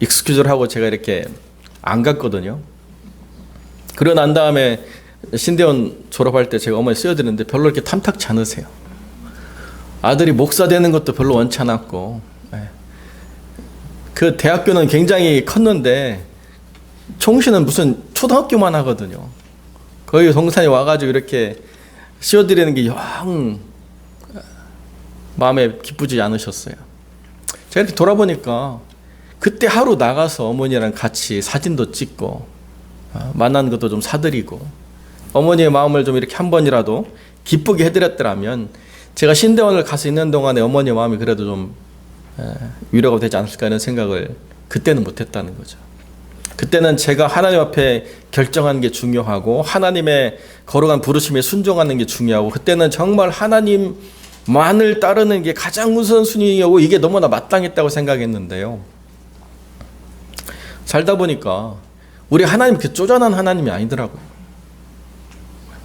익스큐즈를 하고 제가 이렇게 안 갔거든요. 그러고 난 다음에 신대원 졸업할 때 제가 어머니 씌워드렸는데 별로 이렇게 탐탁치 않으세요. 아들이 목사 되는 것도 별로 원치 않았고 그 대학교는 굉장히 컸는데 총시는 무슨 초등학교만 하거든요. 거기 동산에 와가지고 이렇게 씌워드리는 게 영 마음에 기쁘지 않으셨어요. 제가 이렇게 돌아보니까 그때 하루 나가서 어머니랑 같이 사진도 찍고 만난 것도 좀 사드리고 어머니의 마음을 좀 이렇게 한 번이라도 기쁘게 해드렸더라면 제가 신대원을 가서 있는 동안에 어머니의 마음이 그래도 좀 위로가 되지 않을까 하는 생각을 그때는 못했다는 거죠. 그때는 제가 하나님 앞에 결정하는 게 중요하고 하나님의 거룩한 부르심에 순종하는 게 중요하고 그때는 정말 하나님만을 따르는 게 가장 우선순위이고 이게 너무나 마땅했다고 생각했는데요. 살다 보니까 우리 하나님 그 쪼잔한 하나님이 아니더라고요.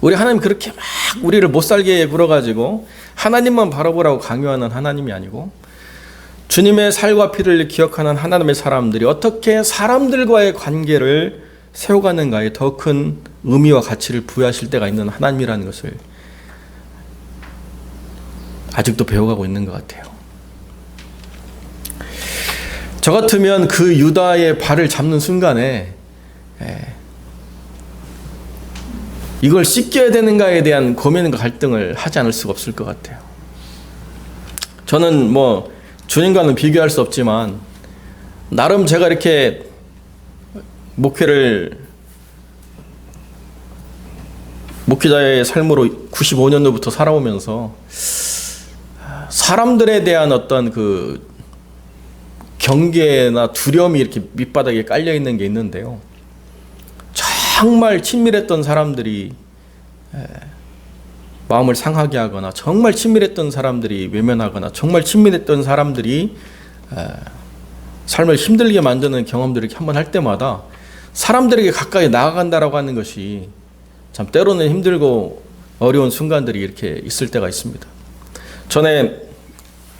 우리 하나님 그렇게 막 우리를 못 살게 굴어가지고 하나님만 바라보라고 강요하는 하나님이 아니고 주님의 살과 피를 기억하는 하나님의 사람들이 어떻게 사람들과의 관계를 세워가는가에 더 큰 의미와 가치를 부여하실 때가 있는 하나님이라는 것을 아직도 배워가고 있는 것 같아요. 저 같으면 그 유다의 발을 잡는 순간에 이걸 씻겨야 되는가에 대한 고민과 갈등을 하지 않을 수가 없을 것 같아요. 저는 뭐 주님과는 비교할 수 없지만 나름 제가 이렇게 목회자의 삶으로 95년도부터 살아오면서 사람들에 대한 어떤 그 경계나 두려움이 이렇게 밑바닥에 깔려 있는 게 있는데요. 정말 친밀했던 사람들이 마음을 상하게 하거나 정말 친밀했던 사람들이 외면하거나 정말 친밀했던 사람들이 삶을 힘들게 만드는 경험들을 한번 할 때마다 사람들에게 가까이 나아간다라고 하는 것이 참 때로는 힘들고 어려운 순간들이 이렇게 있을 때가 있습니다. 전에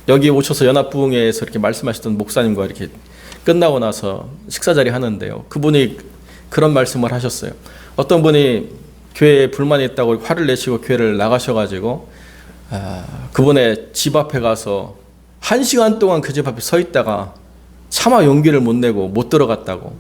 여기 오셔서 연합부흥회에서 이렇게 말씀하셨던 목사님과 이렇게 끝나고 나서 식사 자리 하는데요. 그분이 그런 말씀을 하셨어요. 어떤 분이 교회에 불만이 있다고 화를 내시고 교회를 나가셔가지고 그분의 집 앞에 가서 1시간 동안 그 집 앞에 서 있다가 차마 용기를 못 내고 못 들어갔다고.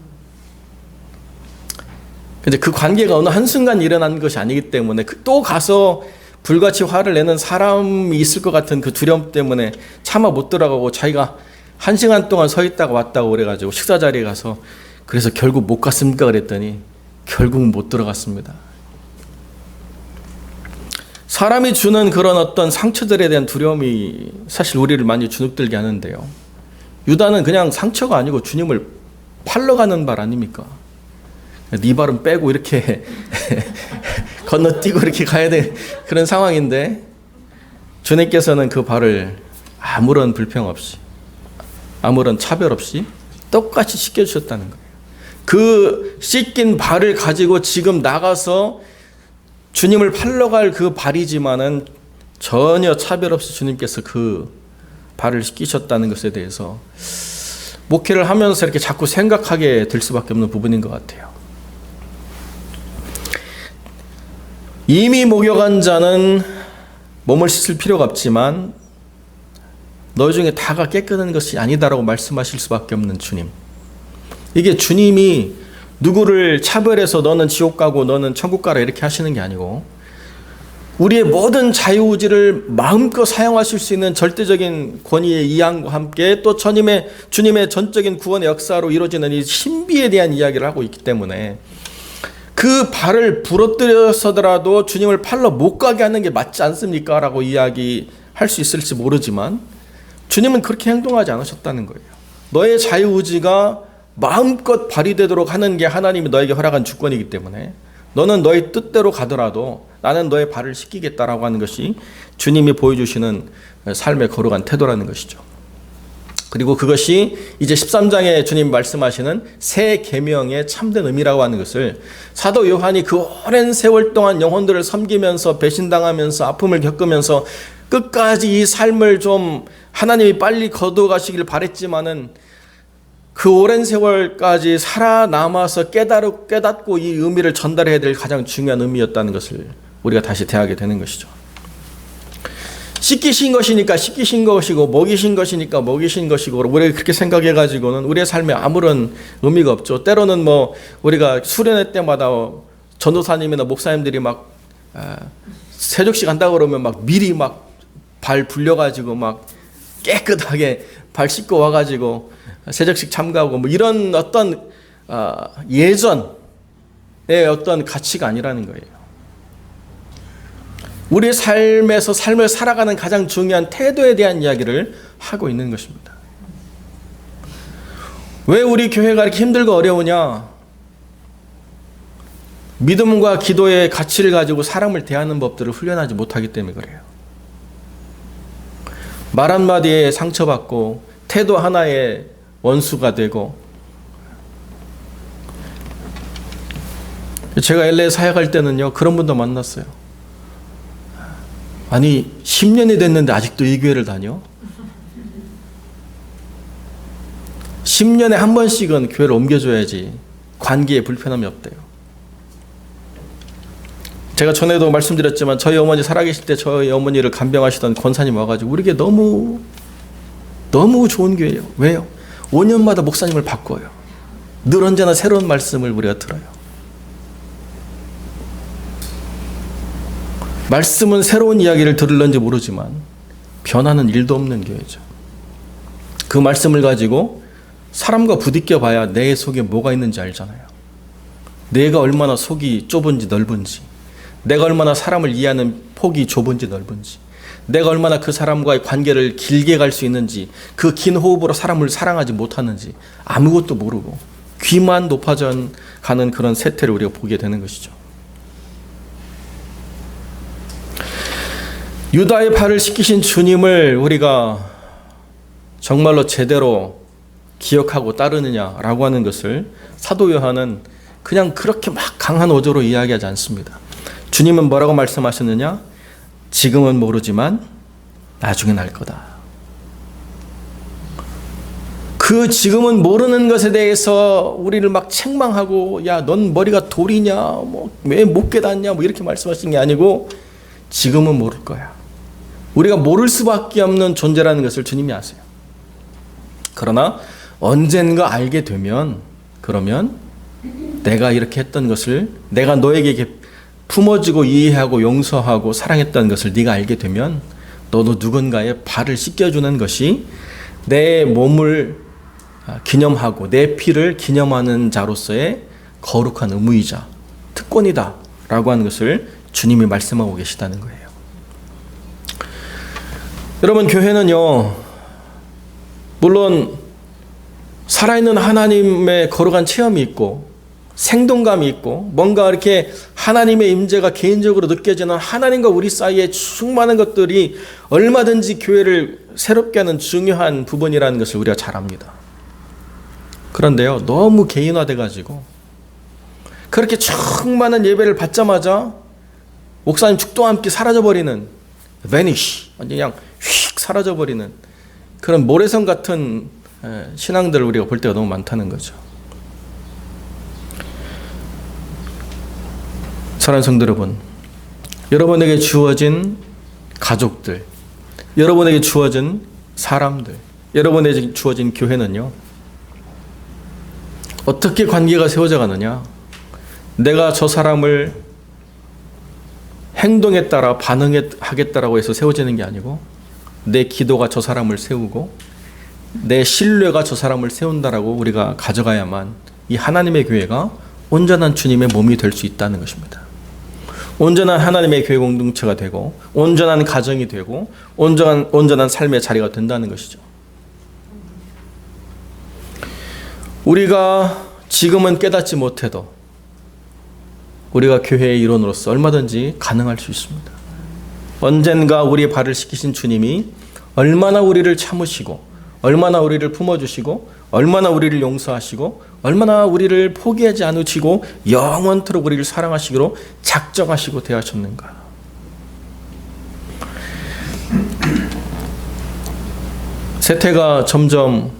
근데 그 관계가 어느 한순간 일어난 것이 아니기 때문에 또 가서 불같이 화를 내는 사람이 있을 것 같은 그 두려움 때문에 차마 못 들어가고 자기가 1시간 동안 서 있다가 왔다고 그래가지고 식사 자리에 가서 그래서 결국 못 갔습니까? 그랬더니 결국 못 들어갔습니다. 사람이 주는 그런 어떤 상처들에 대한 두려움이 사실 우리를 많이 주눅들게 하는데요. 유다는 그냥 상처가 아니고 주님을 팔러 가는 발 아닙니까? 네 발은 빼고 이렇게 건너뛰고 이렇게 가야 돼 그런 상황인데 주님께서는 그 발을 아무런 불평 없이 아무런 차별 없이 똑같이 씻겨주셨다는 거예요. 그 씻긴 발을 가지고 지금 나가서 주님을 팔러 갈 그 발이지만은 전혀 차별 없이 주님께서 그 발을 씻기셨다는 것에 대해서 목회를 하면서 이렇게 자꾸 생각하게 될 수밖에 없는 부분인 것 같아요. 이미 목욕한 자는 몸을 씻을 필요가 없지만 너희 중에 다가 깨끗한 것이 아니다라고 말씀하실 수밖에 없는 주님. 이게 주님이 누구를 차별해서 너는 지옥 가고 너는 천국 가라 이렇게 하시는 게 아니고 우리의 모든 자유의지를 마음껏 사용하실 수 있는 절대적인 권위의 이양과 함께 또 주님의 전적인 구원의 역사로 이루어지는 이 신비에 대한 이야기를 하고 있기 때문에 그 발을 부러뜨려서더라도 주님을 팔러 못 가게 하는 게 맞지 않습니까? 라고 이야기할 수 있을지 모르지만 주님은 그렇게 행동하지 않으셨다는 거예요. 너의 자유의지가 마음껏 발휘되도록 하는 게 하나님이 너에게 허락한 주권이기 때문에 너는 너의 뜻대로 가더라도 나는 너의 발을 씻기겠다라고 하는 것이 주님이 보여주시는 삶의 거룩한 태도라는 것이죠. 그리고 그것이 이제 13장에 주님 말씀하시는 새 계명의 참된 의미라고 하는 것을 사도 요한이 그 오랜 세월 동안 영혼들을 섬기면서 배신당하면서 아픔을 겪으면서 끝까지 이 삶을 좀 하나님이 빨리 거둬가시길 바랬지만은 그 오랜 세월까지 살아남아서 깨닫고 이 의미를 전달해야 될 가장 중요한 의미였다는 것을 우리가 다시 대하게 되는 것이죠. 씻기신 것이니까 씻기신 것이고 먹이신 것이니까 먹이신 것이고 우리가 그렇게 생각해가지고는 우리의 삶에 아무런 의미가 없죠. 때로는 뭐 우리가 수련회 때마다 전도사님이나 목사님들이 막 세족식 한다고 그러면 막 미리 막 발 불려가지고 막 깨끗하게 발 씻고 와가지고 세족식 참가하고 뭐 이런 어떤 예전의 어떤 가치가 아니라는 거예요. 우리의 삶에서 삶을 살아가는 가장 중요한 태도에 대한 이야기를 하고 있는 것입니다. 왜 우리 교회가 이렇게 힘들고 어려우냐? 믿음과 기도의 가치를 가지고 사람을 대하는 법들을 훈련하지 못하기 때문에 그래요. 말 한마디에 상처받고 태도 하나에 원수가 되고 제가 LA 사역할 때는요 그런 분도 만났어요. 아니 10년이 됐는데 아직도 이 교회를 다녀? 10년에 한 번씩은 교회를 옮겨줘야지 관계에 불편함이 없대요. 제가 전에도 말씀드렸지만 저희 어머니 살아계실 때 저희 어머니를 간병하시던 권사님 와가지고 우리에게 너무 좋은 교회예요. 왜요? 5년마다 목사님을 바꿔요. 늘 언제나 새로운 말씀을 우리가 들어요. 말씀은 새로운 이야기를 들을런지 모르지만 변하는 일도 없는 교회죠. 그 말씀을 가지고 사람과 부딪혀 봐야 내 속에 뭐가 있는지 알잖아요. 내가 얼마나 속이 좁은지 넓은지, 내가 얼마나 사람을 이해하는 폭이 좁은지 넓은지, 내가 얼마나 그 사람과의 관계를 길게 갈 수 있는지, 그 긴 호흡으로 사람을 사랑하지 못하는지 아무것도 모르고 귀만 높아져 가는 그런 세태를 우리가 보게 되는 것이죠. 유다의 발을 씻기신 주님을 우리가 정말로 제대로 기억하고 따르느냐라고 하는 것을 사도 요한은 그냥 그렇게 막 강한 어조로 이야기하지 않습니다. 주님은 뭐라고 말씀하셨느냐? 지금은 모르지만 나중엔 알 거다. 그 지금은 모르는 것에 대해서 우리를 막 책망하고 야, 넌 머리가 돌이냐? 뭐 왜 못 깨닫냐? 뭐 이렇게 말씀하신 게 아니고 지금은 모를 거야. 우리가 모를 수밖에 없는 존재라는 것을 주님이 아세요. 그러나 언젠가 알게 되면 그러면 내가 이렇게 했던 것을 내가 너에게 품어주고 이해하고 용서하고 사랑했던 것을 네가 알게 되면 너도 누군가의 발을 씻겨주는 것이 내 몸을 기념하고 내 피를 기념하는 자로서의 거룩한 의무이자 특권이다 라고 하는 것을 주님이 말씀하고 계시다는 거예요. 여러분, 교회는요 물론 살아있는 하나님의 거룩한 체험이 있고 생동감이 있고 뭔가 이렇게 하나님의 임재가 개인적으로 느껴지는 하나님과 우리 사이에 충만한 것들이 얼마든지 교회를 새롭게 하는 중요한 부분이라는 것을 우리가 잘 압니다. 그런데요 너무 개인화돼 가지고 그렇게 충만한 예배를 받자마자 목사님 축도와 함께 사라져버리는 vanish, 그냥 휙 사라져버리는 그런 모래성 같은 신앙들을 우리가 볼 때가 너무 많다는 거죠. 사랑하는 성도 여러분, 여러분에게 주어진 가족들, 여러분에게 주어진 사람들, 여러분에게 주어진 교회는요, 어떻게 관계가 세워져 가느냐? 내가 저 사람을 행동에 따라 반응하겠다라고 해서 세워지는 게 아니고, 내 기도가 저 사람을 세우고 내 신뢰가 저 사람을 세운다라고 우리가 가져가야만 이 하나님의 교회가 온전한 주님의 몸이 될 수 있다는 것입니다. 온전한 하나님의 교회 공동체가 되고 온전한 가정이 되고 온전한 삶의 자리가 된다는 것이죠. 우리가 지금은 깨닫지 못해도 우리가 교회의 일원으로서 얼마든지 가능할 수 있습니다. 언젠가 우리의 발을 씻기신 주님이 얼마나 우리를 참으시고 얼마나 우리를 품어주시고 얼마나 우리를 용서하시고 얼마나 우리를 포기하지 않으시고 영원토록 우리를 사랑하시기로 작정하시고 대하셨는가. 세태가 점점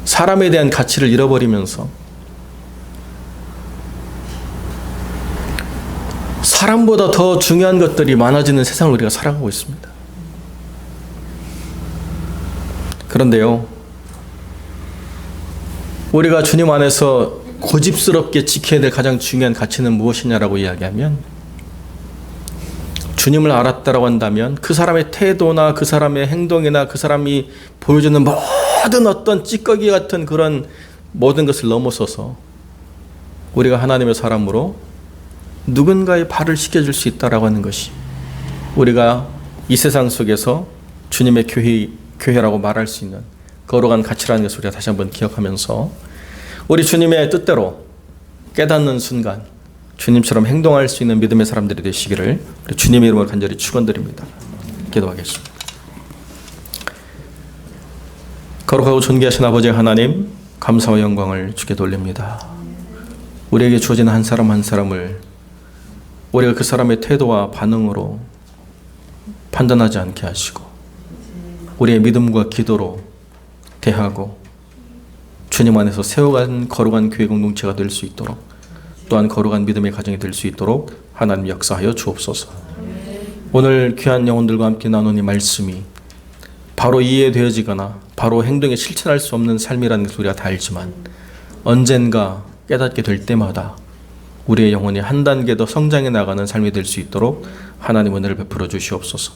사람에 대한 가치를 잃어버리면서 사람보다 더 중요한 것들이 많아지는 세상을 우리가 살아가고 있습니다. 그런데요, 우리가 주님 안에서 고집스럽게 지켜야 될 가장 중요한 가치는 무엇이냐라고 이야기하면, 주님을 알았다라고 한다면 그 사람의 태도나 그 사람의 행동이나 그 사람이 보여주는 모든 어떤 찌꺼기 같은 그런 모든 것을 넘어서서 우리가 하나님의 사람으로 누군가의 발을 씻겨줄 수 있다라고 하는 것이 우리가 이 세상 속에서 주님의 교회라고 말할 수 있는 거룩한 가치라는 것을 우리가 다시 한번 기억하면서 우리 주님의 뜻대로 깨닫는 순간 주님처럼 행동할 수 있는 믿음의 사람들이 되시기를 주님의 이름으로 간절히 축원드립니다. 기도하겠습니다. 거룩하고 존귀하신 아버지 하나님, 감사와 영광을 주께 돌립니다. 우리에게 주어진 한 사람 한 사람을 우리가 그 사람의 태도와 반응으로 판단하지 않게 하시고 우리의 믿음과 기도로 대하고 주님 안에서 세워간 거룩한 교회 공동체가 될 수 있도록, 또한 거룩한 믿음의 가정이 될 수 있도록 하나님 역사하여 주옵소서. 오늘 귀한 영혼들과 함께 나눈 이 말씀이 바로 이해되어지거나 바로 행동에 실천할 수 없는 삶이라는 것을 우리가 다 알지만 언젠가 깨닫게 될 때마다 우리의 영혼이 한 단계 더 성장해 나가는 삶이 될 수 있도록 하나님 은혜를 베풀어 주시옵소서.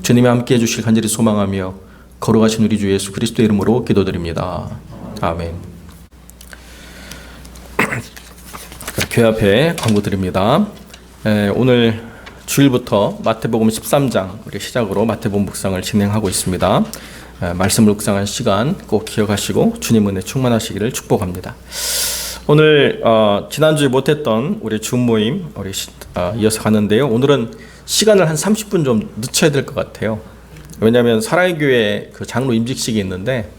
주님이 함께해 주실 간절히 소망하며 거룩하신 우리 주 예수 그리스도의 이름으로 기도드립니다. 아멘. 교회 앞에 광고 드립니다. 오늘 주일부터 마태복음 13장 우리 시작으로 마태복음 묵상을 진행하고 있습니다. 말씀을 묵상한 시간 꼭 기억하시고 주님 은혜 충만하시기를 축복합니다. 오늘 지난주에 못했던 우리 줌 모임 우리 이어서 가는데요. 오늘은 시간을 한 30분 좀 늦춰야 될 것 같아요. 왜냐하면 사랑의 교회 그 장로 임직식이 있는데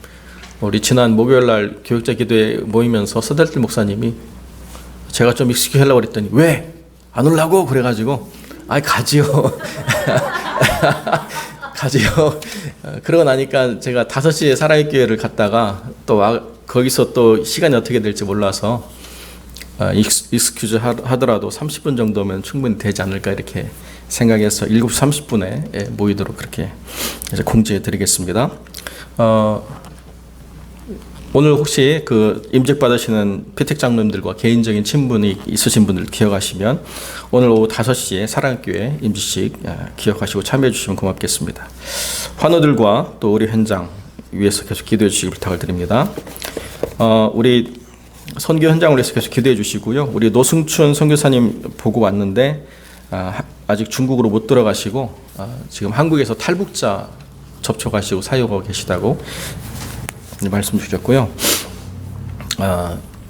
우리 지난 목요일날 교육자 기도회 모이면서 서달들 목사님이 제가 좀 익숙히 하려고 그랬더니 왜? 안 오려고? 그래가지고 가지요. 가지요. 그러고 나니까 제가 5시에 사랑의 교회를 갔다가 또 거기서 또 시간이 어떻게 될지 몰라서 익스큐즈 하더라도 30분 정도면 충분히 되지 않을까 이렇게 생각해서 7시 30분에 모이도록 그렇게 이제 공지해 드리겠습니다. 오늘 혹시 그 임직 받으시는 피택 장로님들과 개인적인 친분이 있으신 분들 기억하시면 오늘 오후 5시에 사랑교회 임직식 기억하시고 참여해 주시면 고맙겠습니다. 환우들과 또 우리 현장 위해서 계속 기도해 주시길 부탁을 드립니다. 우리 선교 현장을 위해서 계속 기도해 주시고요. 우리 노승춘 선교사님 보고 왔는데 아직 중국으로 못 들어가시고 지금 한국에서 탈북자 접촉하시고 사역하고 계시다고 말씀 주셨고요.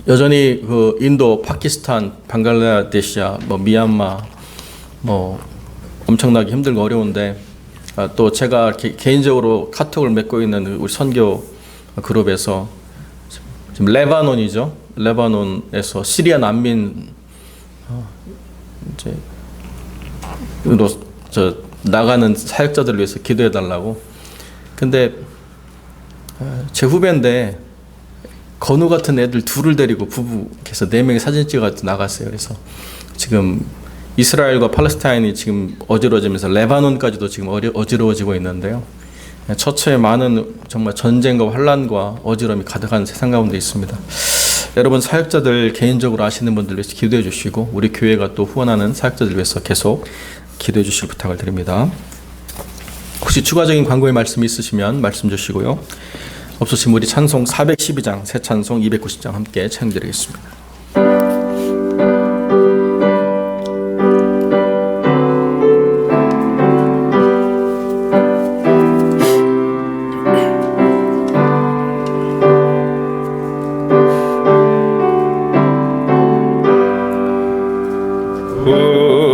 여전히 그 인도, 파키스탄, 방글라데시아, 미얀마 엄청나게 힘들고 어려운데 또 제가 개인적으로 카톡을 맺고 있는 우리 선교 그룹에서 지금 레바논이죠. 레바논에서 시리아 난민 나가는 사역자들을 위해서 기도해 달라고. 근데 제 후배인데 건우 같은 애들 둘을 데리고 부부께서 4명이 사진 찍어 나갔어요. 그래서 지금 이스라엘과 팔레스타인이 지금 어지러지면서 레바논까지도 지금 어지러워지고 있는데요. 처처에 많은 정말 전쟁과 환란과 어지러움이 가득한 세상 가운데 있습니다. 여러분 사역자들 개인적으로 아시는 분들 위해서 기도해 주시고 우리 교회가 또 후원하는 사역자들 위해서 계속 기도해 주실 부탁을 드립니다. 혹시 추가적인 광고의 말씀이 있으시면 말씀 주시고요. 없으시면 우리 찬송 412장, 새 찬송 290장 함께 찬양드리겠습니다.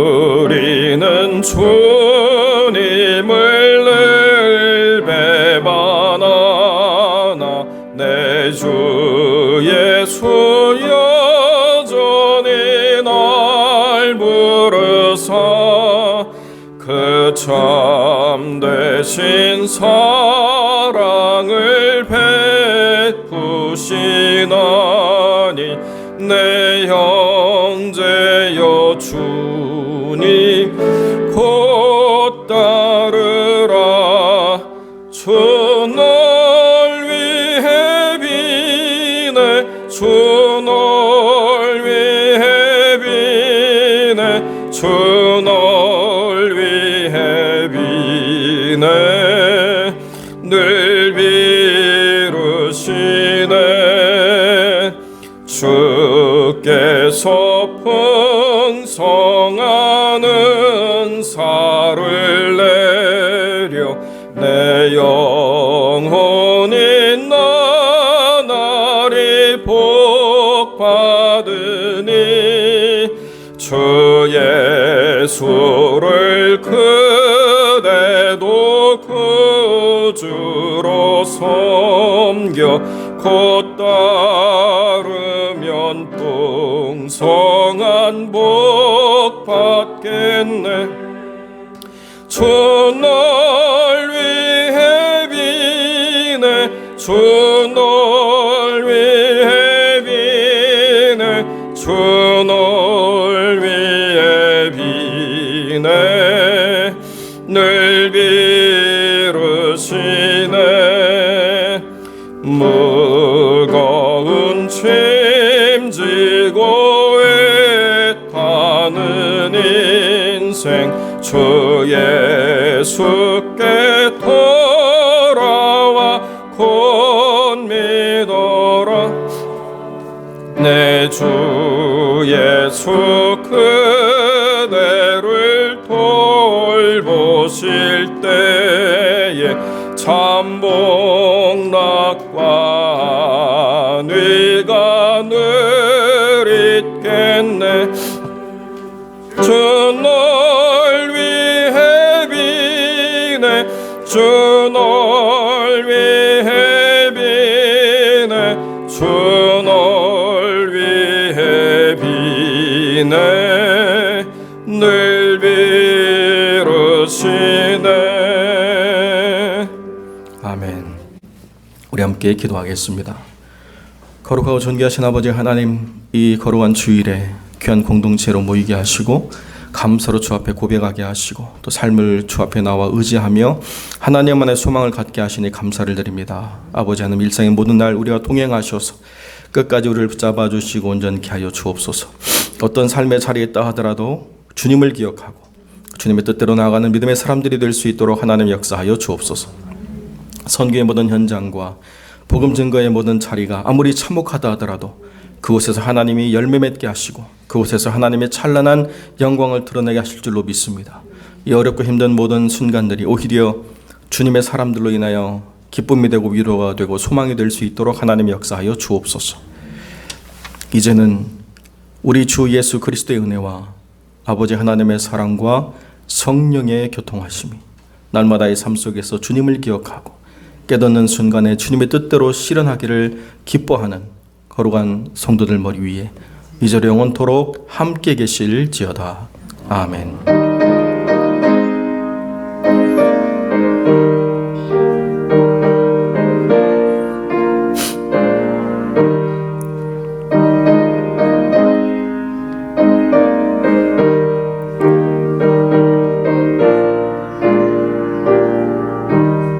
우리는 주님을 늘 배반하나 내 주 예수 여전히 날 부르사 그 참되신 사랑을 베푸시나니 내 형제여 주님 곧 따르라. 주 널 위해 비네 주 널 위해 비네 주 널 위해 비네 늘 비르시네. 주께서 풍성한 은사를 내려 내 영혼이 나날이 복받으니 주 예수를 그대도 구주로 섬겨 곧 따르면 풍성한 복 받겠네. 주 널 위해 비네 주 널 위해 비네 주 널 위해 비네 늘 비르시네. 무거운 짐 지고 애타는 인생 주 예수께 돌아와 곧 믿어라. 내 주 예수 그대를 돌보실 때에 참복락과 안위가 늘 있겠네. 주 널 위해 비네 주 널 위해 비네 주 널 위해 비네 늘 비르시네. 아멘. 우리 함께 기도하겠습니다. 거룩하고 존귀하신 아버지 하나님, 이 거룩한 주일에 귀한 공동체로 모이게 하시고 감사로 주 앞에 고백하게 하시고 또 삶을 주 앞에 나와 의지하며 하나님만의 소망을 갖게 하시니 감사를 드립니다. 아버지 하나님, 일상의 모든 날 우리와 동행하셔서 끝까지 우리를 붙잡아 주시고 온전케 하여 주옵소서. 어떤 삶의 자리에 있다 하더라도 주님을 기억하고 주님의 뜻대로 나아가는 믿음의 사람들이 될 수 있도록 하나님 역사하여 주옵소서. 선교의 모든 현장과 복음 증거의 모든 자리가 아무리 참혹하다 하더라도 그곳에서 하나님이 열매 맺게 하시고 그곳에서 하나님의 찬란한 영광을 드러내게 하실 줄로 믿습니다. 이 어렵고 힘든 모든 순간들이 오히려 주님의 사람들로 인하여 기쁨이 되고 위로가 되고 소망이 될 수 있도록 하나님이 역사하여 주옵소서. 이제는 우리 주 예수 그리스도의 은혜와 아버지 하나님의 사랑과 성령의 교통하심이 날마다의 삶 속에서 주님을 기억하고 깨닫는 순간에 주님의 뜻대로 실현하기를 기뻐하는 거룩한 성도들 머리 위에 이제로 영원토록 함께 계실지어다. 아멘.